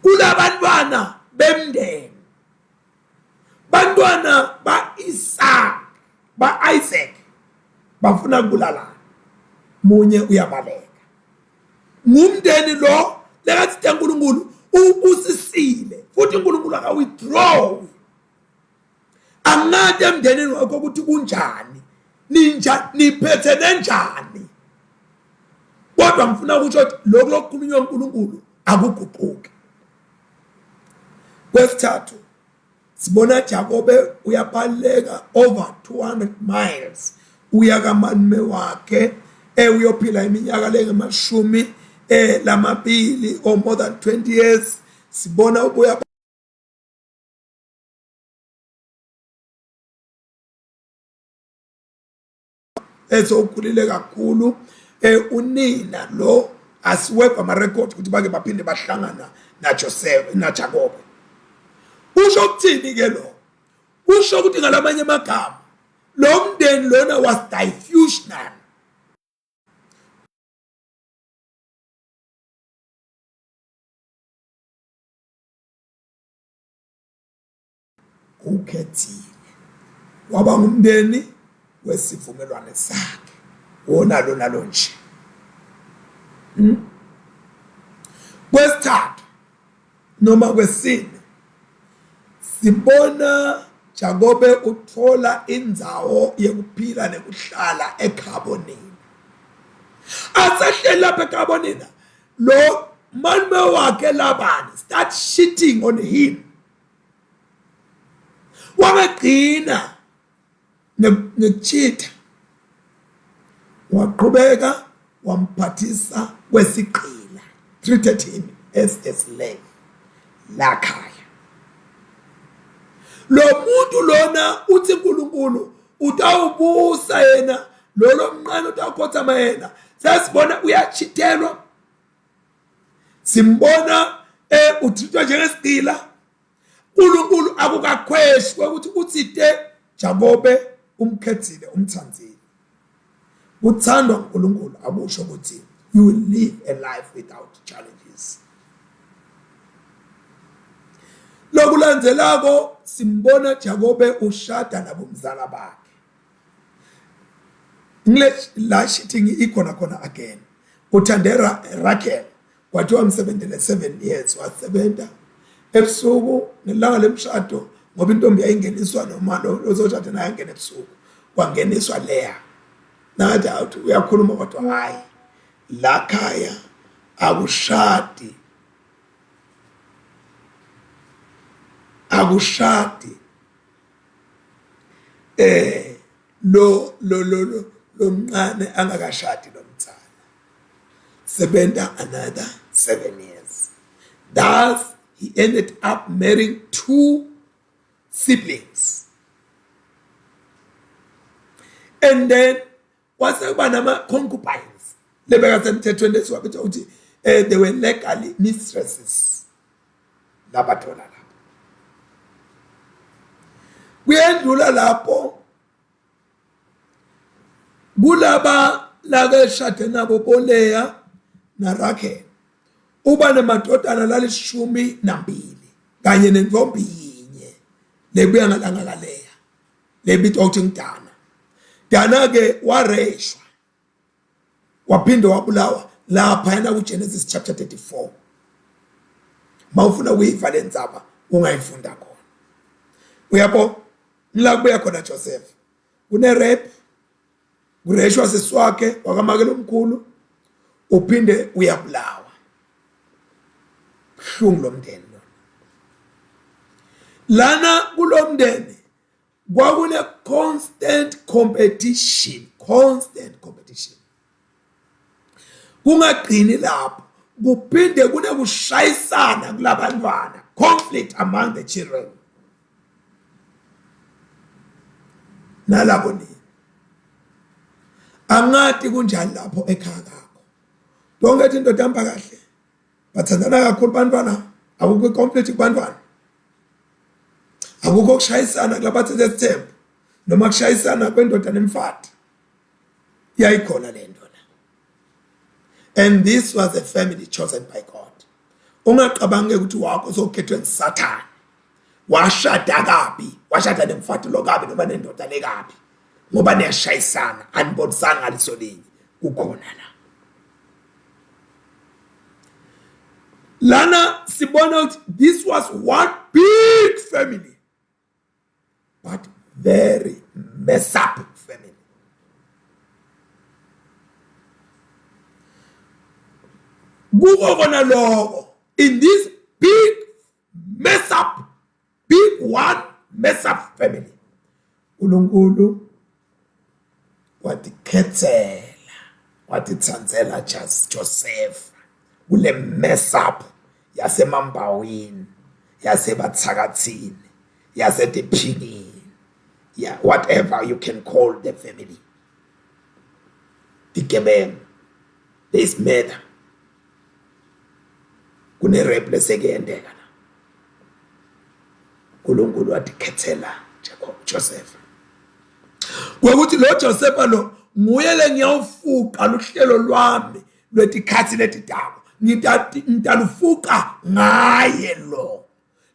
kulabantwana bemndeni, bantwana ba Isaac bafuna kubulala, munye uyabaleka. Ngumndeni lo lekathi uNkulunkulu ubusisile futhi uNkulunkulu aka withdraw. Angade emndenini wakho ukuthi kunjani, ninja niphethe nenjani, kodwa ngifuna ukuthi lokho lokukhulunywa uNkulunkulu akuguquki. Kwesithathu sibona Jacob uyabaleka over 200 miles uya kaMalume wakhe uyophila iminyaka lengemashumi lamabili or more than 20 years. Sibona ubuya ezokhulile kakhulu. Unina lo asiwekwa ama record ukuthi bake baphinde bahlangana naJoseph naJacob. Usho ukuthini ke lo? Usho ukuthi ngalamanye amagama lo mndeni lona was diffusional. Ukhethile waba ngumndeni wesivumelwano sakhe, wona lo nalo nje. Kwesithathu noma kwesine sibona Jacob uthola indzawo yokuphila nekuhlala eKhabonini. Asahle lapha eKhabonini lo malume wakhe Labani start shitting on him. Wamagcina nekuchitha, waqhubeka wamphathisa kwesiqila, treated him as a slave lakhaya. Lo muntu lona uthi uNkulunkulu utawubusa yena, lo mncane utawukhothama yena. Sasibona uyachithelwa, simbona uthithwa njengesiqila. uNkulunkulu akukakhweshi ukuthi uthite Jacob umkhethile umthanzile. Uthandwa uNkulunkulu akusho ukuthi you will live a life without challenges. Lokulandzelako simbona Jacob ushada nabomzala bakhe. English la shitting ikhona again. Uthandera Rachel kwathiwa umsebenzele 7 years, wasebenza ebusuku ngelanga lemshado ngoba intombi yayingeniswa noma lo ozoshada naye ngene ebusuku, kwangeniswa Leah. Nathi awuthi uyakhuluma kodwa hayi la khaya akushadi, lo mncane angakashadi lomthana, sebenza another 7 years. Thus he ended up marrying 2 siblings. And then wasekuba nama concubines lebeka semthethweni lesiwabethe ukuthi they were legally mistresses labathola lapho. Kuyendlula lapho kulaba lakeshade nabo boLeya na Rakhel uba nemadodana lalishumi nambili kanye nentombi yinye lebuya ngalanga kaLeya lebitwa ukuthi ngidana. Dana ke wareshwa waphinde wabulawa lapha yana kuGenesis chapter 34. Mawufuna ukuyiva lendzaba ungayifunda khona. Uyabo ngila kubuya khona Joseph kuneRape kureshwa siswakhe wakamakela omkhulu uphinde uyabulawa. Buhlungu lomndeni lo. Lana kulomndeni kwakune constant competition. Kungaqini lapho kuphinde kunekushayisana kulabantwana, conflict among the children. Nalabo ni angati kunjani lapho ekhaya kakho. Donke indoda ihamba kahle bathandana kakhulu bantwana, akukho conflict kubantwana, akukho kushayisana kulabathethe isithembu noma kushayisana kwendoda nemfati. Yayikhona le nto la. And this was a family chosen by God. Ungaqabange ukuthi wakho sokhethwe nguSathane washada kabi, washada nemfati lo kabi noma nendoda le kabi ngoba niyashayisana anibonisana ngaliso linye. Kukhona la lana sibona ukuthi this was one big family but very messed up family. Kukona lokho in this big mess up, big one mess up family, uNkulunkulu watikhethela watitsandzela Joseph kule mess up yasemambawini, yasebathakathini, yasedephini, yeah, whatever you can call the family. Tikebeng, there is murder. Kune-rape lesekuyendeka la. uNkulunkulu watikhethela Joseph. Kwekuthi lo Joseph lo nguye lengiyawufuqa luhlelo lwami lwetikhathi letidako. Ngitalufuqa ngaye lo.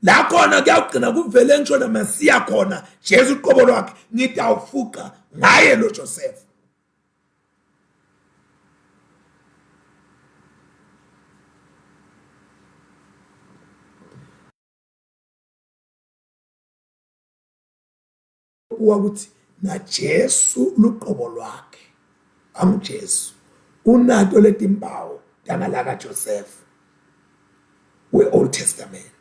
La khona kuyagcina kuvele ngishona Mesiya khona Jesu uqobo lwakhe ngitawufuqa ngaye lo Joseph. Ukuthi na Jesu luqobo lwakhe amJesu unato letimpawu dangalaka Joseph we Old Testament.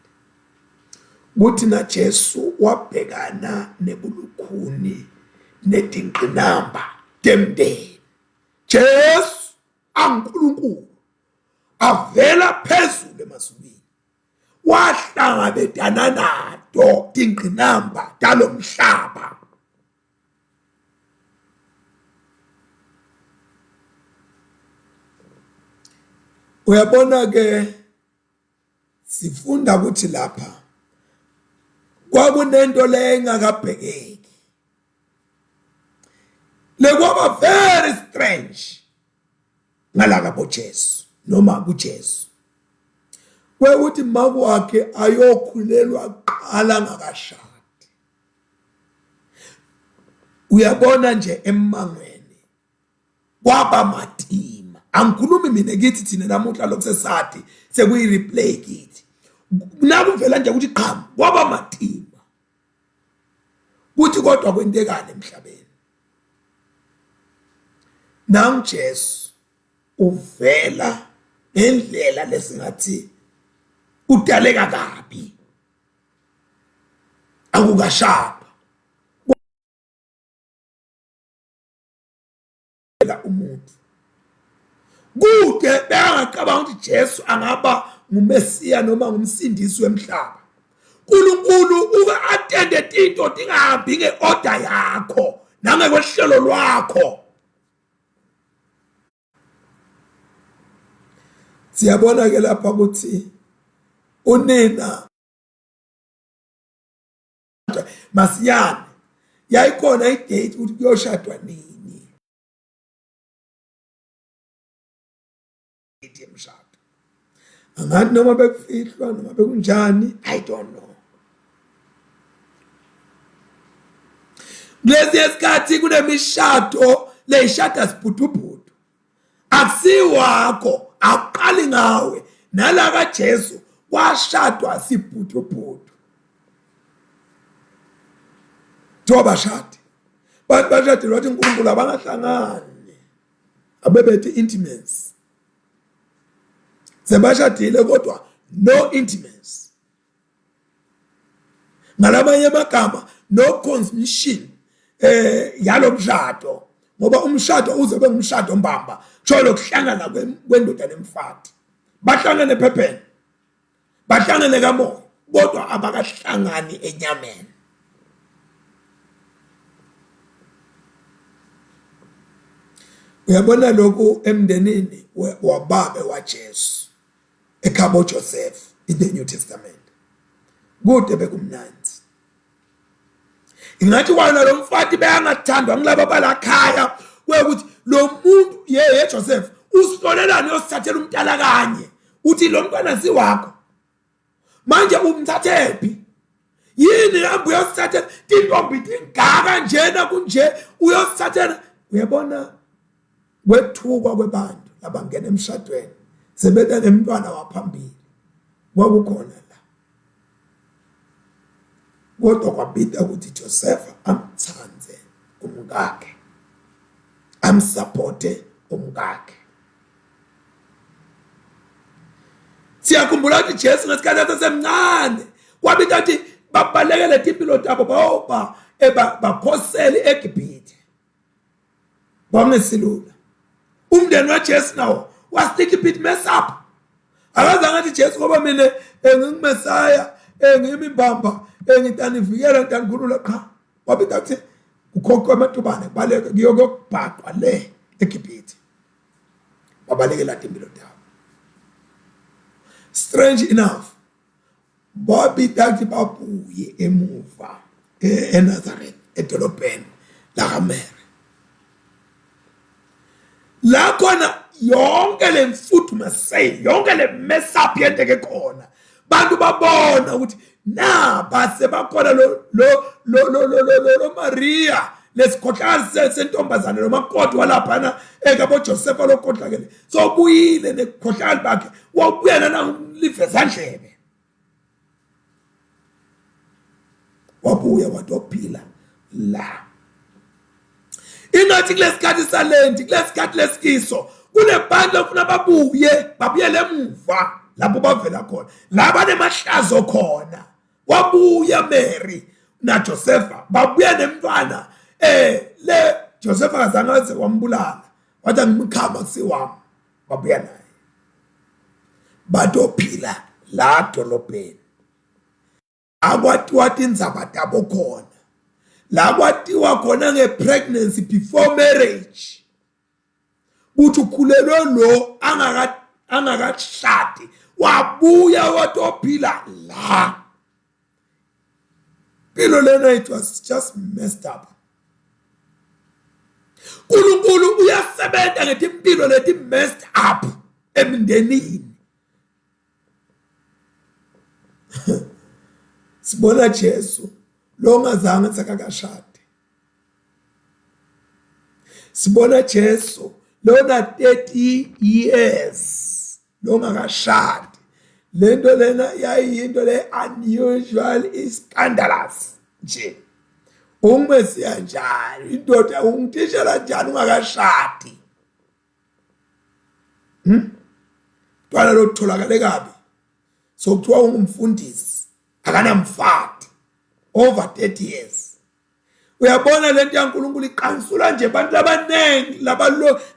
Kuthi na Jesu wabhekana nebulukhuni netinqinamba temndeni. Jesu ankulunkulu avela phezulu emazulwini wahlangabetana nato tinqinamba talomhlaba. Uyabona ke sifunda ukuthi lapha kwakunento lengakabhekeki. Lekwaba very strange ngalaka boJesu noma kuJesu. Kwekuthi mama wakhe ayokhulelwa qala ngakashadi. Uyabona nje emangweni kwaba matima. Angikhulumi mina ngithi thina namuhla lokusesati sekuyi replay kithi. Nakuvela nje ukuthi qhamu kwaba matima. Kuthi kodwa kwentekane emhlabeni. NaMjesu uvela ngendlela lesingathi udaleka kabi. Akukashapa. Umuntu kude bengaqabanga ukuthi Jesu angaba ngumesiya noma ngumsindisi wemhlaba. uNkulunkulu uke attende into dingahambi ngeorder yakho nangekwehlelo lwakho. Siyabona ke lapha ukuthi unina masiyane yayikhona idate ukuthi kuyoshadwa nini emshado. Angathi noma bekufihlwa noma bekunjani, I don't know. Lezi esikhathi kunemishado leyishada sibhudubhudu, akusiwakho, aqali ngawe. Nala kaJesu washadwa sibhudubhudu. Thoba shadi bantu bashade wathi uNkulunkulu abangahlangani abebethi intimacy. Sebashadile kodwa no intimacy. Ngalamanye amagama no consummation yalo mshado, ngoba umshado uzobe ngumshado mbamba jolo kuhlangana kwendoda nemfati. Bahlangane ephepheni, bahlangane kamoya, kodwa abakahlangani enyameni. Uyabona lokhu emndenini wababe waJesu ekhabo Joseph in the New Testament. Kude bekumnandi. Ingathi kwana lo mfati beyangathandwa ngilabo balakhaya ukuthi lo muntu ye Joseph usihlolelani yosithathela umntala kanye uthi lo mntwana siwakho manje umthathephi yini hambe uyosithathela intombi ingaka njena kunje uyosithathela. Uyabona kwethukwa kwebantu labangena emshadweni sebethe nemntwana waphambili kwakukhona la, kodwa kwabita ukuthi Joseph amthanze umkakhe, amsupporte umkakhe. Siyakhumbula ukuthi Jesu ngesikhathi sasemncane wabita ukuthi babalekele impilo zabo baphosele eGibhithe bamnesilula. Umndeni waJesu nawo was little bit mess up. Akazange athi Jesu ngoba mina ngingumesaya ngimimbamba ngitanivikela ngitanikhulula cha. Wabita ukuthi ukhokho amatubane baleke kuyokubhaqwa le eGibhithe babalekela impilo zabo. Strange enough, wabita ukuthi babuye emuva eNazareth edolobheni lakamere. La khona yonke le mfudumase, yonke le mess up yenteke khona. Bantu babona ukuthi na base bakhona lo Maria lesikhohlakala sentombazane lo makoti walapha ekabo Joseph lo kodlakele. So buyile nekhohlakala bakhe wabuyela na livezandlebe. Wabuya wadophila la. Ingathi kulesikhathi salenti, kulesikhathi lesikiso, kunebantu ofuna babuyele emuva lapho bavela khona. Laba nemahlazo khona. Wabuya Mary na Joseph, babuya nemntwana le Joseph akazange wambulala. Wathi ngimkhama kusiwami. Babuya naye. Badophila la dolobheni. Akwathiwa indzaba dabo khona. La kwathiwa khona ngepregnancy before marriage. Uthi ukhulelwe lo angakashadi wabuya wadophila la. Pilo lena, it was just messed up. uNkulunkulu uyasebenza ngethi impilo leti messed up emndenini. Sibona Jesu lo ngazange sakakashade. Sibona Jesu lo na 30 years lo ngakashade. Lento lena yayinto le unusual, scandalous nje. Umesiya njani indoda ungitishela njani ungakashadi? Twana lo tholakale kabi. So kuthiwa ungumfundisi akanamfati over 30 years. Uyabona lento yaNkulunkulu iqansula nje abantu labanengi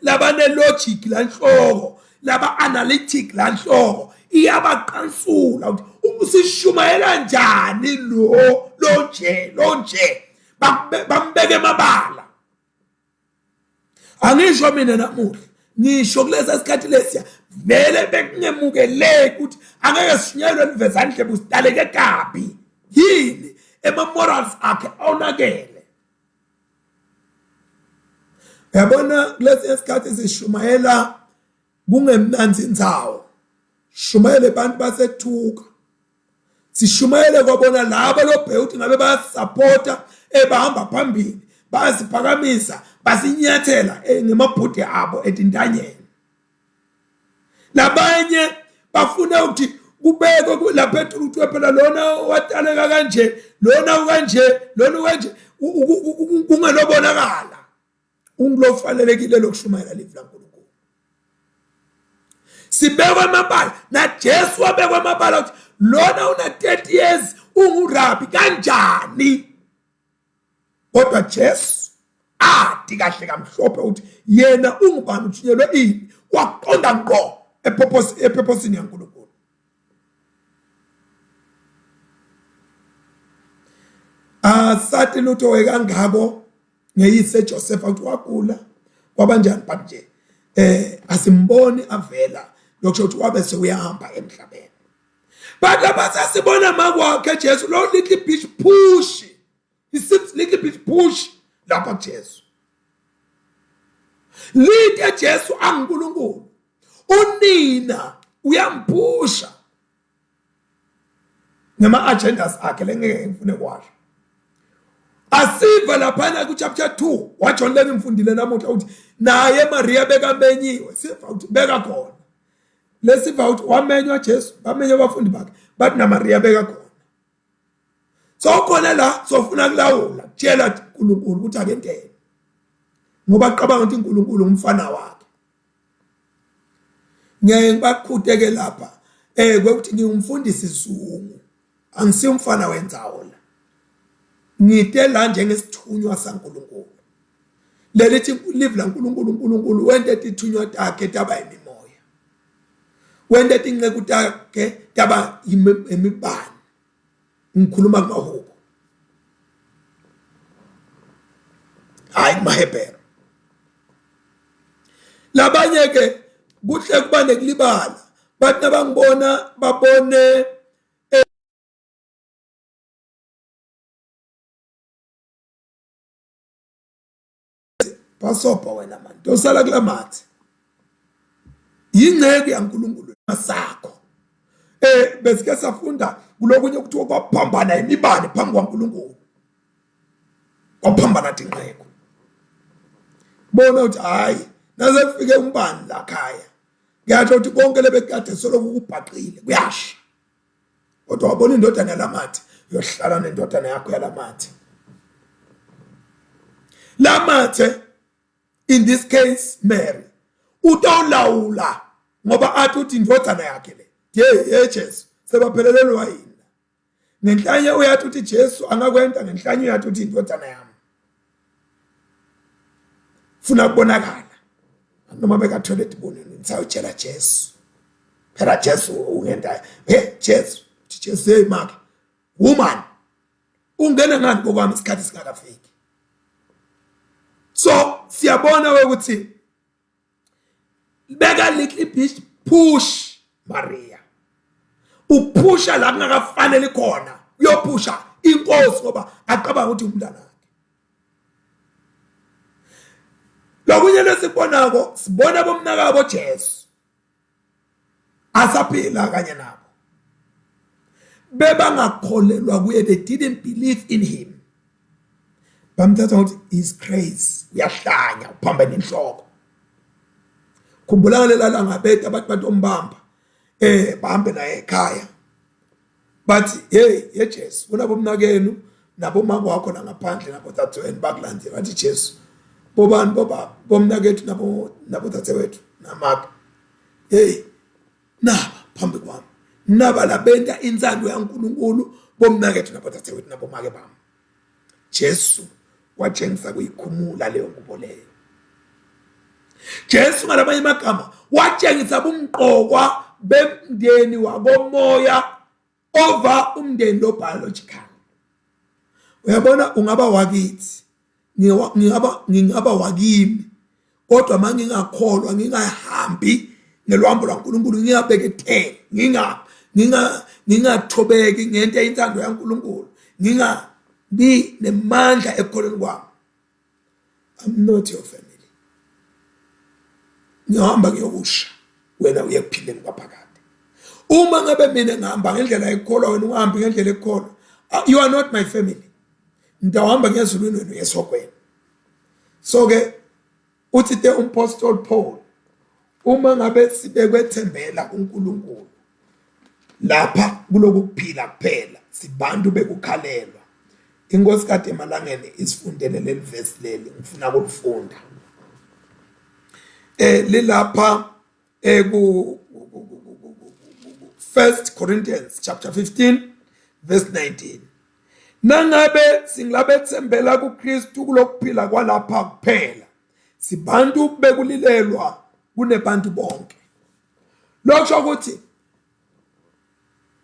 labane logic la nhloko, laba analytic la nhloko, iyabaqansula ukuthi usishumayela njani lo nje bambeke emabala. Angisho mina namuhla, ngisho kulesa sikhathi lesiya vele bekungemukeleki ukuthi angeke sishunyelwe nivezandle busidaleke kabi yini ema-morals akhe awonakele. Yabona kulesi sikhathi sishumayela kungemnanzi indzawo, shumayele abantu basethuka, sishumayele kwabona laba lobhe ukuthi ngabe bayasupporta bahamba phambili, bayasiphakamisa, basinyathela ngemabhudi abo etintanyeni. Labanye bafuna ukuthi kubekwe lapha ukuthi phela lona wataleka kanje, lona kanje, lona kanje, kungelobonakala. Ungilofanelekile lokushumayela live laNkulunkulu. Sibekwe amabala, na Jesu wabekwe amabala ukuthi lona una 30 years ungurabi kanjani. Kodwa Jesu athi kahle kamhlophe ukuthi yena ungubani, uthunyelwe ini, waqonda ngqo epurposini yaNkulunkulu. Asathi lutho wekangako ngeyise Joseph ukuthi wagula kwabanjani, but nje asimboni avela lokusho ukuthi wabe sewuyahamba emhlabeni. But lapha sibona makwakhe Jesu lo little bit push, he seems little bit push lapha Jesu. Lithe Jesu anguNkulunkulu, unina uyamphusha ngama agendas akhe lengeke ngifune kwasho. Asiva laphana ku chapter 2 wa John leni mfundile namuhla ukuthi naye Maria bekamenyiwe, siva ukuthi beka khona. Lesiva ukuthi wamenywa Jesu, bamenywa abafundi bakhe, but na Maria beka khona. So khona la sofuna kulawula, tshela uNkulunkulu ukuthi akentene. Ngoba aqabanga ukuthi uNkulunkulu umfana wakhe. Ngeke ngibakhuteke lapha kwekuthi ngiyumfundisi izungu, angisiyo umfana wenzawo la. Ngitela njengesithunywa saNkulunkulu. Lelithi live laNkulunkulu, uNkulunkulu wente ithunywa takhe taba imimoya. Wente inceku takhe taba imibani. Ngikhuluma kumahubo. Hayi mahebero. Labanye ke kuhle kuba nekulibala, bathi nabangibona babone basopa wena manje tosala kula mathi yingceke yaNkulunkulu masakho. Besike safunda kulokunye ukuthi kwaphambana imibani phambi kwaNkulunkulu, kwaphambana tinqeko. Bona uthi hayi naze kufike umbani la khaya, ngiyatsho ukuthi konke lebekade soloku kubhaqile kuyasha. Kodwa wabona indodana yalamathi yohlala nendodana yakho yalamathi. Lamathe, in this case Mary, utolawula ngoba athi uthi indodana yakhe le Jesu sebaphelelelwa yini. Ngenhlanye uyathi uthi Jesu angakwenta, ngenhlanye uyathi uthi indodana yami. Funa kubonakala noma bekathole dibonini ngisawutshela Jesu. Phela Jesu ungenda Jesu hey Mark woman ungena ngani kokwami isikhathi singakafiki. So siyabona ukuthi beka little bit push Maria, upusha la kungakafanele khona, uyopusha inkosi ngoba aqabanga ukuthi umntana wakhe. Lokunye lesibonako sibona bomnakabo Jesu asaphila kanye nabo, bebangakholelwa kuye, they didn't believe in him. Bamthatha ukuthi his grace uyahlanya uphambene inhloko. Khumbula ngalela langa bethu abantu batombamba bahambe naye ekhaya, bathi hey Jesu bona bomnakenu nabo mama wakho la ngaphandle nabo tathweni bakulandela, bathi Jesu bobani bomnakethu nabo tathewethu namaka hey naba phambi kwami, naba labenta insando yaNkulunkulu bomnakethu nabo tathewethu nabo make bami. Jesu watshengisa kuyikhumula leyo ngubo leyo. Jesu ngalabanye amagama watshengisa bumqokwa bemndeni wakomoya over umndeni lo biological. Uyabona, ungaba wakithi, ngingaba wakimi, kodwa manje ngingakholwa, ngingahambi ngelwambo lwaNkulunkulu, ngingabekethele, ngingathobeki ngento eyintando yaNkulunkulu, ngingabi nemandla ekholweni kwami, I'm not your family. Ngihamba ngiyokusha, wena uyekuphileni kwaphakade. Uma ngabe mina ngihamba ngendlela ekholwa, wena ungahambi ngendlela ekholwa, you are not my family. Ngihamba ngezulwini wena uyesokweni. So ke uthi the Apostle Paul, uma ngabe sibekwethembela kuNkulunkulu, lapha kulokuphila kuphela, sibantu bekukhalelwa. Inkosi kade emalangeni isifundele leli verse leli ngifuna ukulifunda. Lilapha ku 1 Corinthians chapter 15 verse 19. Nangabe singilabethembela kuKristu kulokuphila kwalapha kuphela, sibantu bekulilelwa kunebantu bonke. Lokho ukuthi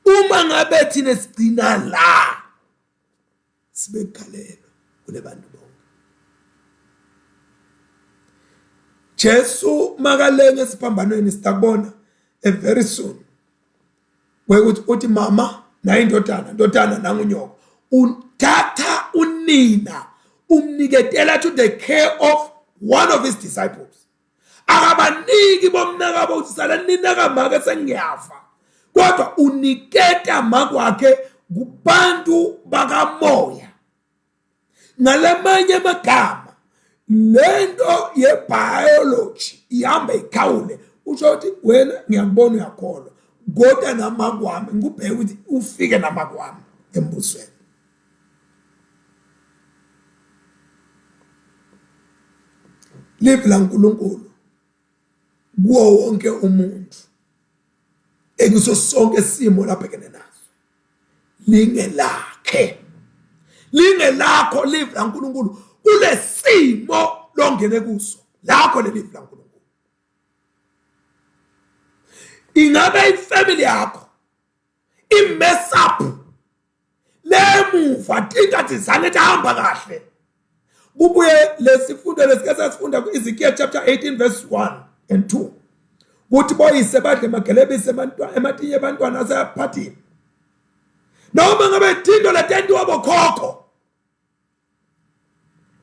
uma ngabe thina sigcina la sibekhalelwa kunebantu bonke. Jesu makalenge esiphambanweni sitakubona very soon. Uthi mama na indodana nangunyoko uthatha unina umniketela to the care of one of his disciples. Akabaniki bomnakabo utsala nina kamake sengiyafa, kodwa uniketa makwakhe kubantu bakamoya. Ngalamanye amagama, lento yebiology ihamba ikhawule, usho ukuthi wena ngiyakubona uyakholwa, kodwa namakwami ngikubheka ukuthi ufike namakwami embusweni. Live la uNkulunkulu kuwo wonke umuntu ekuso sonke simo labhekene naso. Lingelakho live la uNkulunkulu kulesimo longene kuso lakho live la uNkulunkulu. Ingabe ifamily yakho imess up lemuva tingathi zanethe hamba kahle. Kubuye lesifundo lesike sasifunda ku-Ezekiel chapter 18 verse 1 and 2. Kuthi boyise badle magelebise ematinye abantwana asephathini. Noma ngabe thindo letenti wabokhokho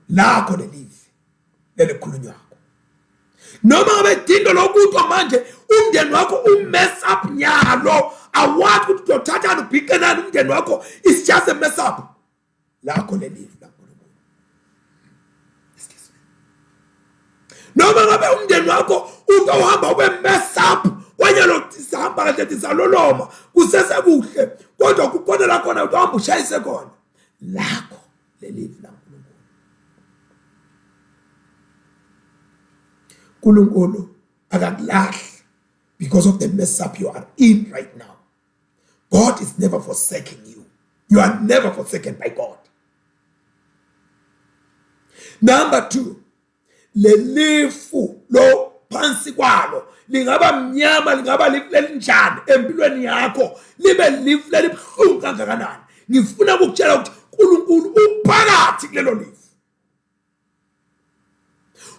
lakho lelikhulunywa yakho. Noma ngabe thindo lokutho manje umndeni wakho umess up nyalo, awathi ukuthi uthatha ubhiqenana umndeni wakho is just a mess up lakho lelive. Noma ngabe umndeni wakho utawuhamba ube mess up kwenye lo tisahamba kahle tisaloloma kusese kuhle, kodwa kukhona khona utahamba ushayise khona lakho lelive la uNkulunkulu. uNkulunkulu akakulahli because of the mess up you are in right now. God is never forsaking you. You are never forsaken by God. Number 2, lelifu lo phansi kwalo lingaba mnyama, lingaba lifu njani empilweni yakho, libe lifu libhlungu kangakanani, ngifuna ukukutshela ukuthi uNkulunkulu uphakathi kulelo lifu.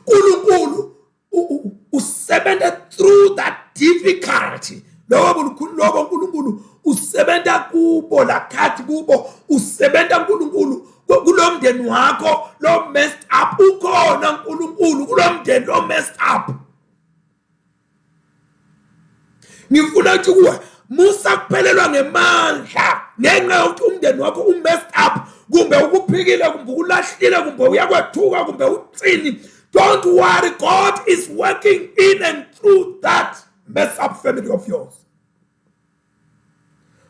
uNkulunkulu usebenza through that difficulty. Lobo uNkulunkulu usebenza kubo lakhathi kubo, usebenza uNkulunkulu kulomndeni wakho lo messed up. Ukhona uNkulunkulu kulomndeni lo messed up. Ngifuna ukuthi kuwe musa kuphelelwa ngemandla ngenxa yokuthi umndeni wakho messed up, kumbe ukuphikile, kumbe ukulahlile, kumbe uyakwethuka, kumbe utsini. Don't worry, God is working in and through that messed up family of yours.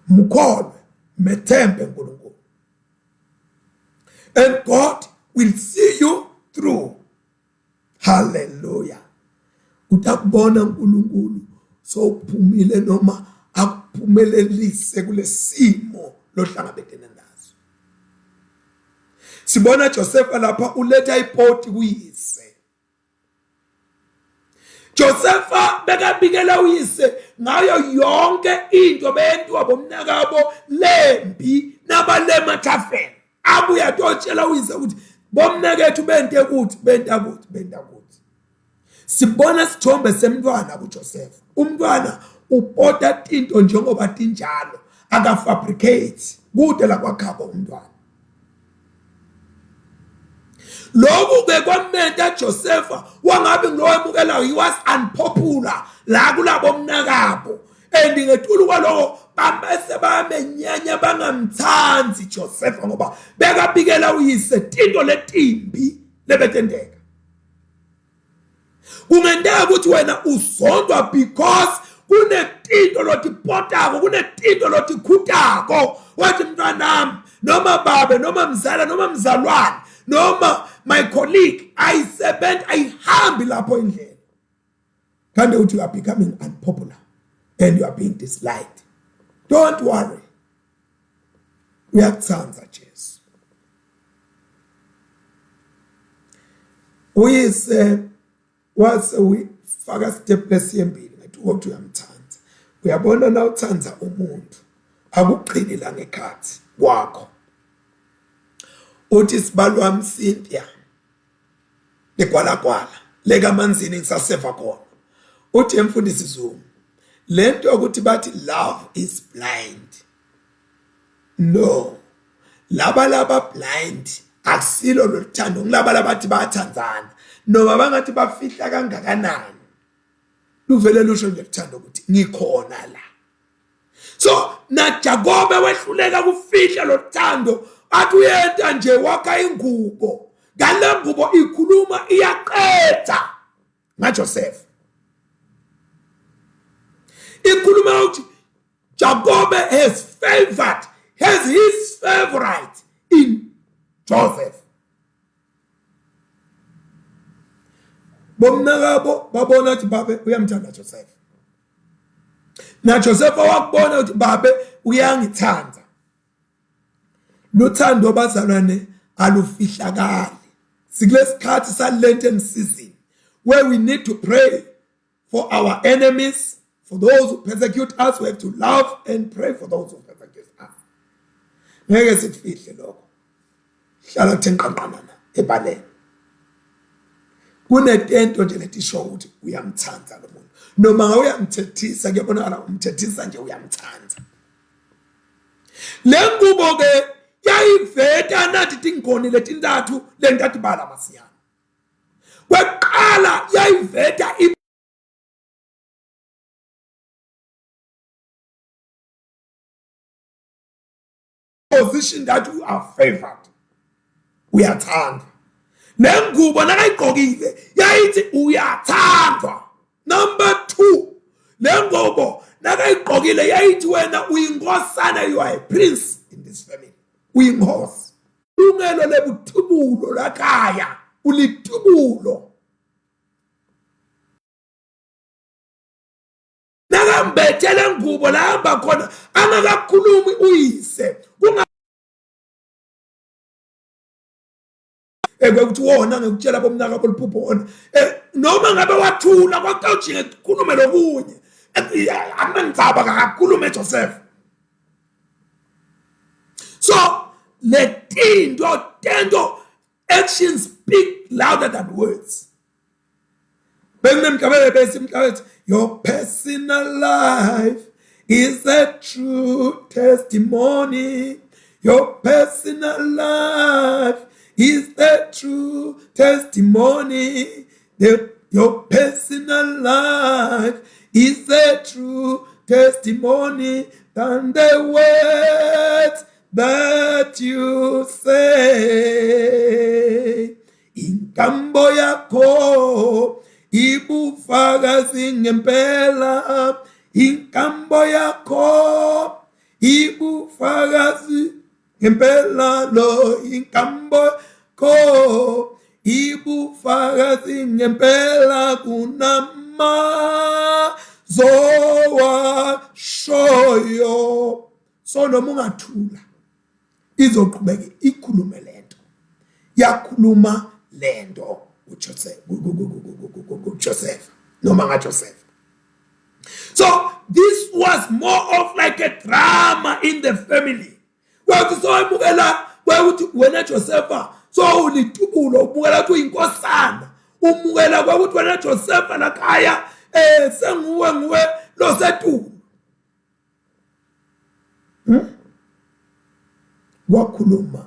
Mukholwe, methembe uNkulunkulu, and God will see you through. Hallelujah. Utakubona uNkulunkulu so uphumile noma akuphumelelise kulesimo lohlangabezene naso. Sibona Joseph lapha uletha ipoti kuyise. Josepha bekabikela uyise ngayo yonke into beyentiwa bomnakabo lembi nabalemathafeni. Abuya totshela uyise ukuthi bomnakethu bente ukuthi benta ukuthi. Sibona sithombe semntwana kuJoseph. Umntwana upota into njengoba tinjalo, akafabricate kude la kwakhaba umntwana. Lokhu ke kwamenta Josepha wangabe ngilowemukela, he was unpopular la kulabo mnakabo, and ngetulu kwaloko bamese bamenyanya bangamthanzi Josepha ngoba bekabikela uyise into letimbi lebetendeka. Kungenteka ukuthi wena uzondwa because kunetinto lotipotako, kunetinto lotikhutako, wathi mntwanami noma babe noma mzala noma mzalwane noma my colleague ayihambi lapho endlela. Kanti uthi you are becoming unpopular and you are being disliked. Don't worry, uyakuthanza Jesu. Uyise wase uyifaka step lesiyembili ngathi ukuthi uyamthanda. Uyabona na uthanza umuntu akuqhini la ngekhathi kwakho. Uthi sibalwa msintia lekwala leka manzini ngisaseva khona. Uthi emfundisi Zulu lento ukuthi bathi love is blind. No, laba blind akusilo lothando ngilaba bathi bayathandzana noma bangathi bafihla kangakanani. Luvele lusho nje uthando ukuthi ngikhona la. So na Jacobe wehluleka kufihla lothando, athi uyenta nje wakha ingubo, ngale ngubo ikhuluma iyaqeda ngaJoseph. Ikhuluma ukuthi Jacob has his favorite in Joseph. Bomnakabo babona ukuthi babe uyamthanda Joseph. Na Joseph wakubona ukuthi babe uyangithanda. Nothando bazalwane alufihlakali. Sikulesikhathi sa Lenten season where we need to pray for our enemies, for those who persecute us. We have to love and pray for those who persecute us. Ngeke sikufihle lokho. Hlala thenqanqana ebaleni. Kunetento nje letisho ukuthi uyamthanda lo muntu. Noma ngawuyamthethisa kuyabonakala umthethisa nje uyamthanda. Lengubo ke yayiveta nathi tingoni letintathu lentathu bala masiyana. Weqala yayiveta position that you are favored. Uyathandwa. Lengubo nakayigqokile yayithi uyathandwa. Number 2, lengubo nakayigqokile yayithi wena uyinkosana, you are a prince in this family. Uyinkosi. Ungelo lebuthubulo lakhaya, ulithubulo. Nakambethele ngubo lahamba khona angakakhulumi uyise. Ukuthi wona ngikutshela bomnakabo liphupho wona noma ngabe wathula kwaqawujinge kukhulume lokunye amandzaba akakhulume Joseph. So tendo actions speak louder than words. Your personal life is a true testimony. Your personal life is the true testimony. Your personal life is the true testimony than the words that you say. Inkambo yako ibufakazi ngempela. Inkambo yako ibufakazi ngempela lo. Inkambo ko ibufakazi ngempela kunama zowa shoyo. So noma ungathula izoqhubeka ikhulume lento. Yakhuluma lento uJoseph. noma ngaJoseph. So this was more of like a drama in the family. Wathi soyimukela wathi wena Josepha so ulitubulo ubukela ukuthi uyinkosana umukela kwakuthi wena Josepha lakhaya senguwe lo setulo. Wakhuluma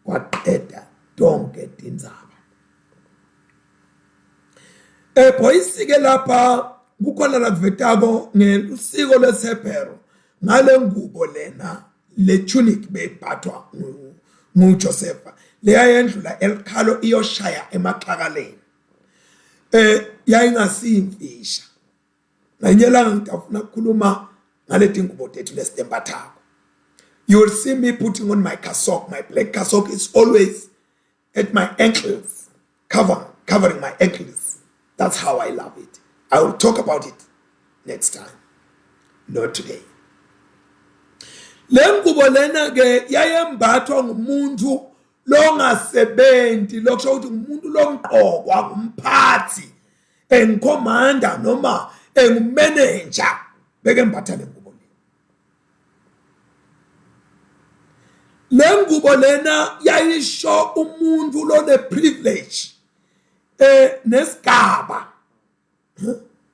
kwaqeda donke tindzaba. Boyisike lapha kukhona la kuvetako ngesiko lwesebhero ngale ngubo lena le tunic beyiphathwa nguJosepha leya yendlula elikhalo iyoshaya emaxakaleni yayingasimfisha nganyelanga ngitafuna ukukhuluma ngale dingubo tethu lesitembathako. You will see me putting on my cassock. My black cassock is always at my ankles, covering my ankles. That's how I love it. I will talk about it next time, not today. Lengubo lena ke yayembathwa ngumuntu longasebenzi lokusho ukuthi umuntu lomqokwa ngumphathi engkomanda noma engumanager bekembatha lengubo le. Lengubo lena yayisho umuntu lone privilege nesigaba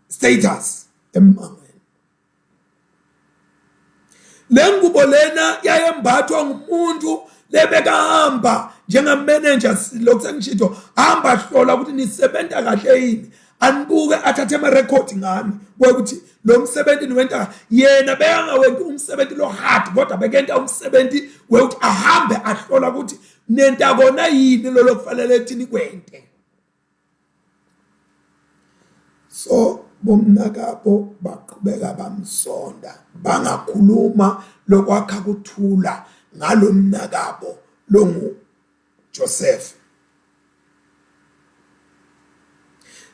status emangweni. Lengubo lena yayembathwa ngumuntu lebekahamba njengamanager lokusengishito hamba hlola ukuthi nisebenza kahle yini anibuke athathe ama record ngami ukuthi lo msebenzi niwenta yena beyangawendi umsebenzi lo hard kodwa bekenta umsebenzi ukuthi ahambe ahlola ukuthi nenta kona yini lo lokufanele thini kwente. So bomnakabo baqhubeka bamsonda bangakhuluma lokwakha kuthula ngalomnakabo longu Joseph.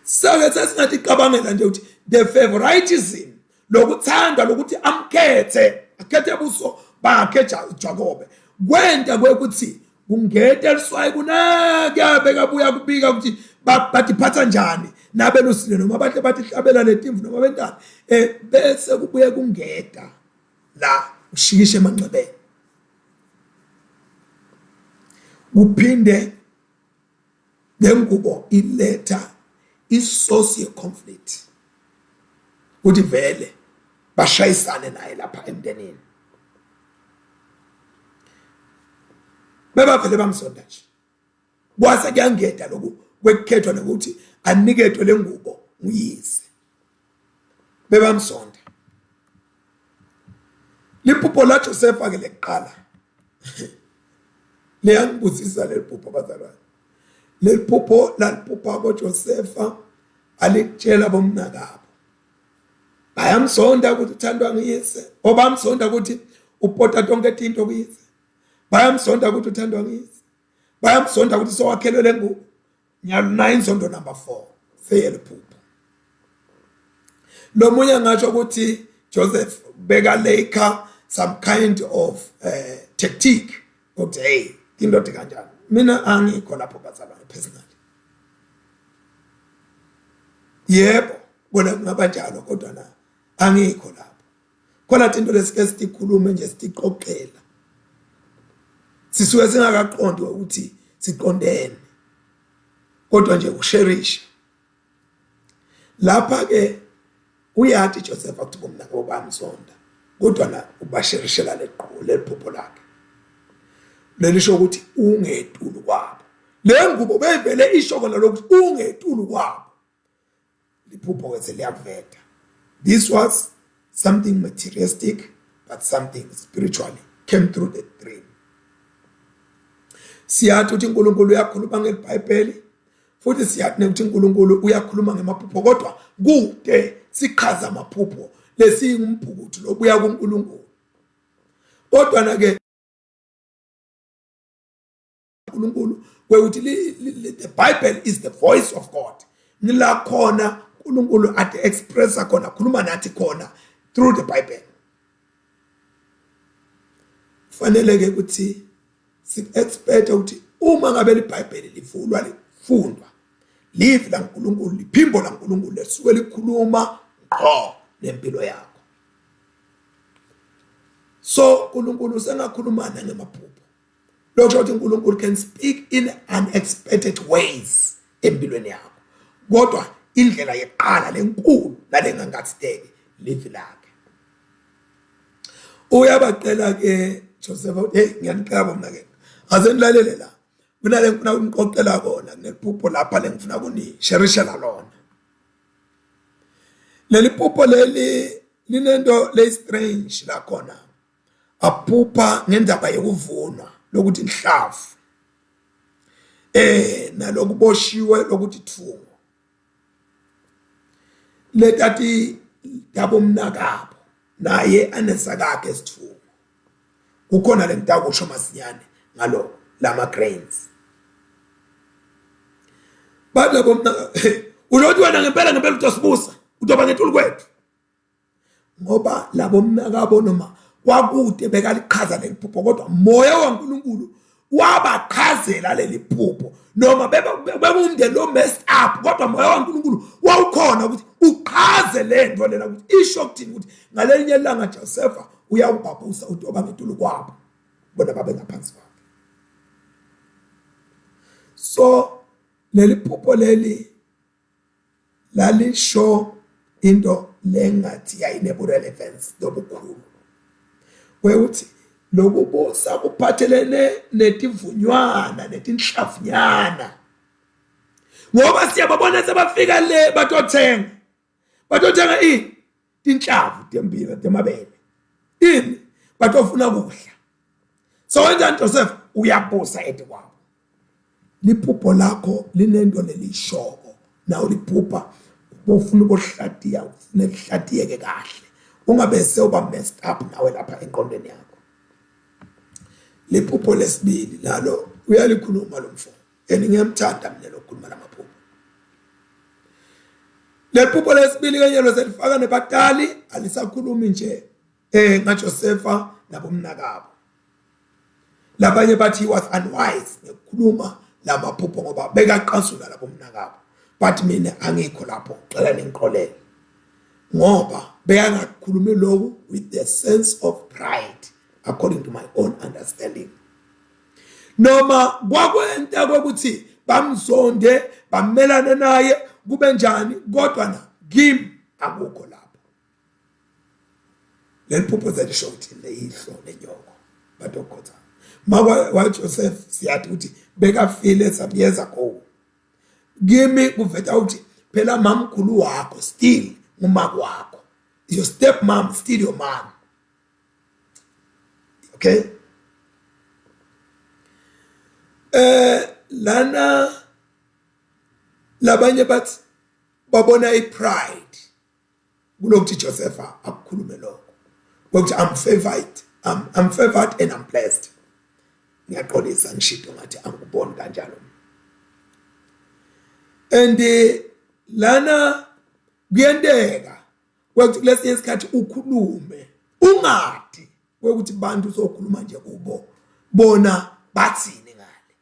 Sake sesingathi qabangela nje ukuthi the favoritism lokuthanda lokuthi amkhethe akhethe buso bakhe Jacob kwenta kwekuthi kungete eliswayi kunake bekabuya kubika ukuthi batiphatha njani nabelusile noma bahle bathi hlabela letimvu noma bentana bese kubuye kungeda la ushikishe emanxebeni uphinde lengubo ileta isource conflict ukuthi vele bashayisane naye lapha emndenini beba vele bamsonda nje kwase kuyangeda lokhu kwekukhethwa nokuthi aniketwe lengubo nguyise bebamsonda. Liphupho la Joseph ake leqala leyangibuzisa leliphupho bazalwane. Leliphupho laliphupha koJoseph alikutshela bomnakabo bayamsonda ukuthi uthandwa nguyise obamsonda ukuthi upota tonke into kuyise bayamsonda ukuthi uthandwa nguyise bayamsonda ukuthi sowakhelwe lengubo nyaluna inzondo number 4 seyeliphupho. Lo munye ngasho ukuthi Joseph beka leka some kind of tactic ukuthi hey into kanjani mina angikho lapho bazalwane personally. Yebo bona kungaba njalo kodwa na angikho lapho khona into lesike sikhulume nje siqoqela sisuke singakaqondi ukuthi siqondene kodwa nje usherish lapha ke uyathi Joseph ukuthi bomnako bamsonda kodwa na ubashirishela lephupho lakhe lelisho ukuthi ungetulu kwabo lengubo bevele ishokona lokuthi ungetulu kwabo liphupho kwese liyaveta. This was something materialistic but something spiritually came through the dream. Siyathi ukuthi uNkulunkulu uyakhuluma ngeBhayibheli futhi siyathi ukuthi uNkulunkulu uyakhuluma ngemaphupho kodwa kude siqhaza amaphupho lesingumphukuthu lobuya kuNkulunkulu kodwa na ke uNkulunkulu kwekuthi the Bible is the voice of God nila khona uNkulunkulu at expressa khona khuluma nathi khona through the Bible. Fanele ke ukuthi si expect ukuthi uma ngabe iBhayibheli lifundwa live laNkulunkulu liphimbo laNkulunkulu lesuke likhuluma qho nempilo yakho. So uNkulunkulu sengakhuluma ngemaphupho. Lokho ukuthi uNkulunkulu can speak in unexpected ways empilweni yakho. Kodwa indlela yeqala lenkulu nalengangathiteke live lakhe. Uyabaqela ke Joseph, hey ngiyanicela mina ke. Azenilalele la. Kunale ngifuna ukuqoqela kona kunephupho lapha lengifuna kunisherishela lona. Leli phupho leli linento le strange la khona. Aphupha ngendaba yokuvunwa lokuthi inhlavu. Nalokuboshiwe lokuthi thungo. Letati dabo mnakabo naye anesakakhe esithungo. Kukhona lentako kusho masinyane ngalo lama grains. Bathi labo mnakabo uzothi wena ngempela utosibusa utoba ngetulu kwethu. Ngoba labo mnakabo noma kwakude bekaliqhaza leliphupho kodwa moya waNkulunkulu wabaqhazela leliphupho noma bekumndeni lo messed up kodwa moya waNkulunkulu wawukhona ukuthi uqhaze lento lela ukuthi isho kuthini ukuthi ngalelinye ilanga Josepha uyawubhabhusa utoba ngetulu kwabo bona babe ngaphansi kwakhe. So leliphupho leli lalisho into lengathi yayine relevance lobukhulu. Weuthi lokubusa kuphathelene netivunywana netinhlavunyana. Ngoba siyababona sebafika le batothenga tinhlavu tembila temabele. Batofuna kudla. So wenza Joseph uyabusa kwabo. Liphupho lakho linento lelishoko na uliphupha bofuna ukuhlatiya ufune kuhlatiyeke kahle. Ungabese uba messed up nawe lapha enqondweni yakho. Liphupho lesibili nalo uyalikhuluma lo mfo. Ngiyamthanda mina lokukhuluma lamaphupho. Lephupho lesibili kanye loselifaka nebatali alisakhulumi nje ngaJosepha nabomnakabo. Labanye bathi was unwise ngekhuluma lamaphupho ngoba bekaqasula labomnakabo. But mina angikho lapho xela nenqolelo. Ngoba beyangakhulumi lokho with the sense of pride according to my own understanding. Noma kwakwenta ukuthi bamzonde bamelane naye kube njani kodwa na kimi akukho lapho. Leliphupho zelisho ukuthi leyihlo lenyoko badokhotha. Wa Joseph siyathi ukuthi bekafile some years ago. Kimi kuveta ukuthi phela mamkhulu wakho still umama wakho. Your step mom still your mom. Okay? Lana labanye bathi babona pride kulokuthi Josepha akukhulume lokho. Ukuthi I'm favored and I'm blessed. Ngiyaqolisa ngishito ngathi anguboni kanjalo. And lana kuyenteka ukuthi kulesinye isikhathi ukhulume ungadi ukuthi bantu uzokhuluma nje kubo bona bathini ngale.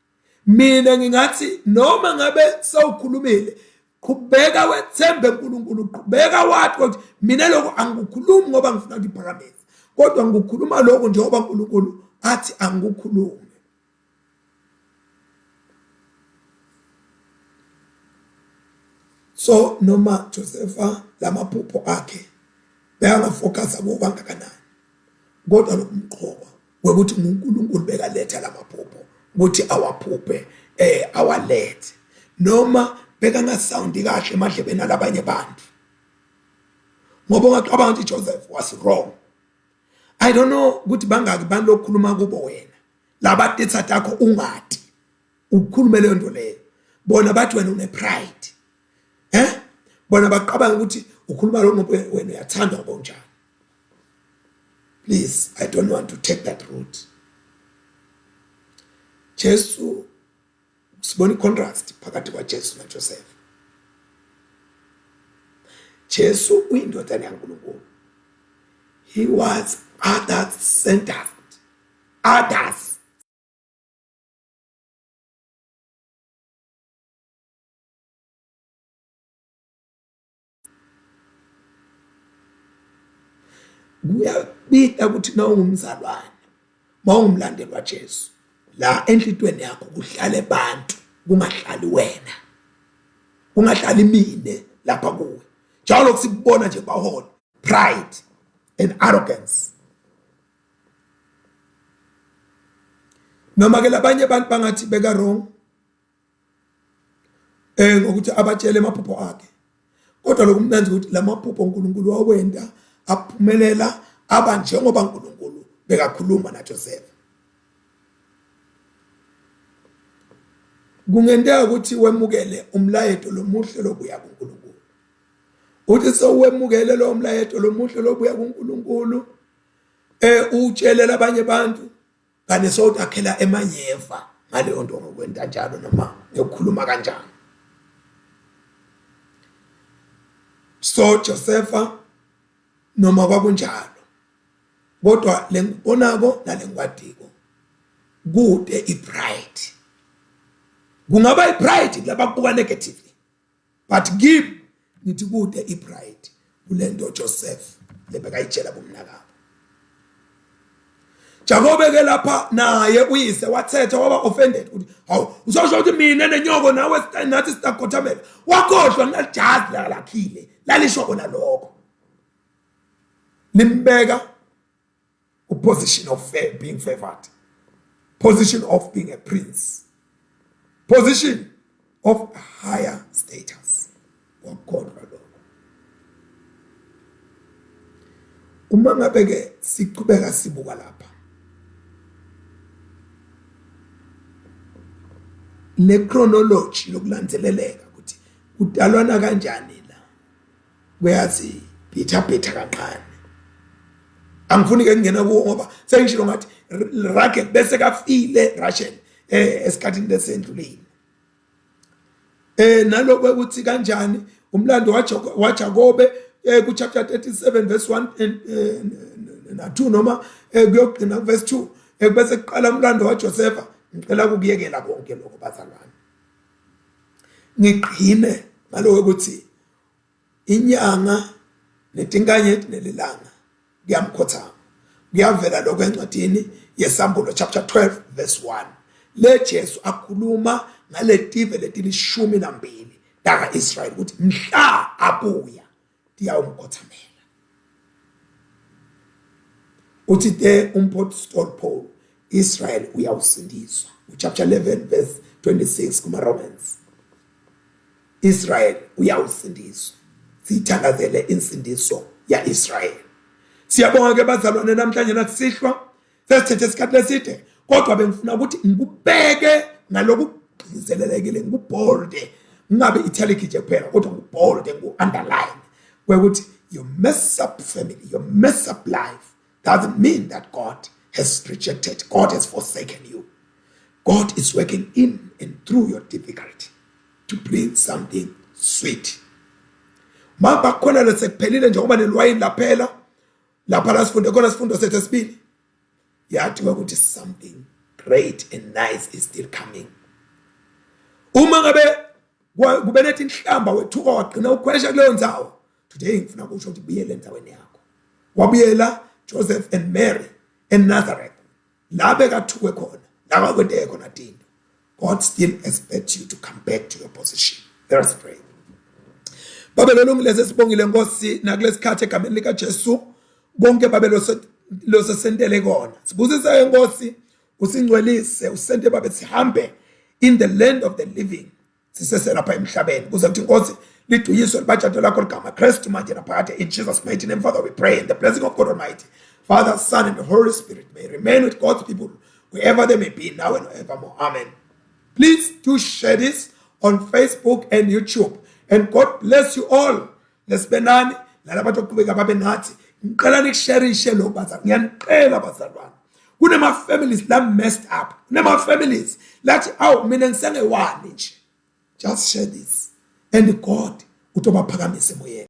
Mina ngingathi noma ngabe sawukhulumile qhubeka wethembe uNkulunkulu, qhubeka wathi ukuthi mina lokho angikukhulumi ngoba ngifuna ukuphakamisa kodwa ngikukhuluma lokho njengoba uNkulunkulu athi angikukhulume. So noma Josepha lamaphupho akhe beyangafocus kuwo kangakanani kodwa lokumqhoba ukuthi uNkulunkulu bekaletha lamaphupho ukuthi awaphuphe awalethe noma bekangasoundi kahle emadlebeni alabanye abantu ngoba ungaqabanga ukuthi Joseph was wrong. I don't know ukuthi bangaki bantu lokukhuluma kubo wena labatetha takho ungati ukukhuluma le nto leyo bona bathi wena une pride. Bona baqabanga ukuthi ukhuluma lo ngoba wena uyathandwa ngonjani. Please, I don't want to take that route. Jesu sibona contrast phakathi kwa Jesu na Joseph. Jesu uyindodana yaNkulunkulu. He was others centered. Others kuyabika ukuthi na ungumzalwane mawungumlandeli waJesu la enhlitweni yakho kuhlale abantu kungahlali wena kungahlali mine lapha kuwe njalo kusibona nje kwahona pride and arrogance. Noma ke labanye abantu bangathi beka wrong ngokuthi abatshele amaphupho akhe, kodwa lokumnandi ukuthi lamaphupho uNkulunkulu wawenda aphumelela aba njengoba uNkulunkulu bekakhuluma naJoseph. Kungenzeka ukuthi wemukele umlayeto lomuhle lobuya kuNkulunkulu. Uthi sowemukele lo umlayeto lomuhle lobuya kuNkulunkulu utshelela abanye abantu kane sowutakhela emanyeva ngaleyo nto ngokwenta njalo noma ukukhuluma kanjani. So Josepha noma kwakunjalo kodwa lengibonako nalengwadiko kude ipride. Kungaba ipride lababuka negatively but give nithi kude ipride kulento Joseph lebekayitshela kumnakabo. Jacobe ke lapha naye uyise wathetha waba offended uthi hawu uzosho ukuthi mina nenyoko nawe nathi sitakothamela wakhohlwa ngalijazi lakhile lalisho kona lokho limbeka position of being favored, position of being a prince, position of a higher status. Wakhohlwa lokho. Uma ngabe ke siqhubeka sibuka lapha le chronology lokulandzeleleka ukuthi kudalwana kanjani la kuyazi Peter kancane. Angifuni ke ngena kuwo ngoba sengishilo ngathi Rachel bese kafile Rachel esikhathini lesendluleni. Nalokho ukuthi kanjani umlando waJakobe ku chapter 37 verse 1 na 2 noma kuyogcina verse 2 bese kuqala umlando waJosepha. Ngicela ukuyekela konke lokho bazalwane. Ngiqhine ngaloko ukuthi inyanga netinkanyeti nelilanga kuyamkhothama. Kuyavela lokho encwadini yeSambulo chapter 12 verse 1. Le Jesu akhuluma ngaletive letilishumi nambili daka Israel ukuthi mhla abuya diyawumkhothamela. Uthi the apostle Paul Israel uyawusindiswa chapter 11 verse 26 kuma Romans. Israel uyawusindiswa. Sithandazele insindiso ya Israel. Siyabonga ke bazalwane namhlanje nathi sihlwa sesithethe isikhathi leside kodwa bengifuna ukuthi ngikubeke ngalokugcizelelekile ngikubold ngabe italic nje kuphela kodwa ngikubold ngiku-underline ukuthi your mess up family, your mess up life doesn't mean that God has rejected, God has forsaken you. God is working in and through your difficulty to bring something sweet. Maba khona lesekuphelile njengoba nelwayini laphela lapha la sifunde khona sifundo sethu sesibili yathi ukuthi something great and nice is still coming. Uma ngabe kube nethi inhlamba wethuka wagcina ukhwesha kuleyo ndzawo, today ngifuna ukusho ukuthi buyele endaweni yakho. Wabuyela Joseph and Mary in Nazareth. La bekathuke khona, la kwakwenteke khona tinto. God still expects you to come back to your position. Let us pray. Babelo ngileze sibongile Nkosi nakulesikhathi egameni lika Jesu bonke babelo losesendele kona. Sibuzisa Nkosi usingcwelise usente babe sihambe in the land of the living. Sisese lapha emhlabeni kuze kuthi Nkosi liduyiswe libatshato lakho ligama Kristu manje naphakade in Jesus mighty name. Father, we pray in the blessing of God Almighty, Father, Son and the Holy Spirit may remain with God's people wherever they may be now and forevermore. Amen. Please do share this on Facebook and YouTube. And God bless you all. Lesbenani lalabantu okuqhubeka babe nathi. Ngicela nikusharishe lo bazalwane. Ngiyanicela bazalwane. Kunema families la messed up. Kunema families lathi awu mina ngisengewani nje. Just share this and God utobaphakamise moyeni.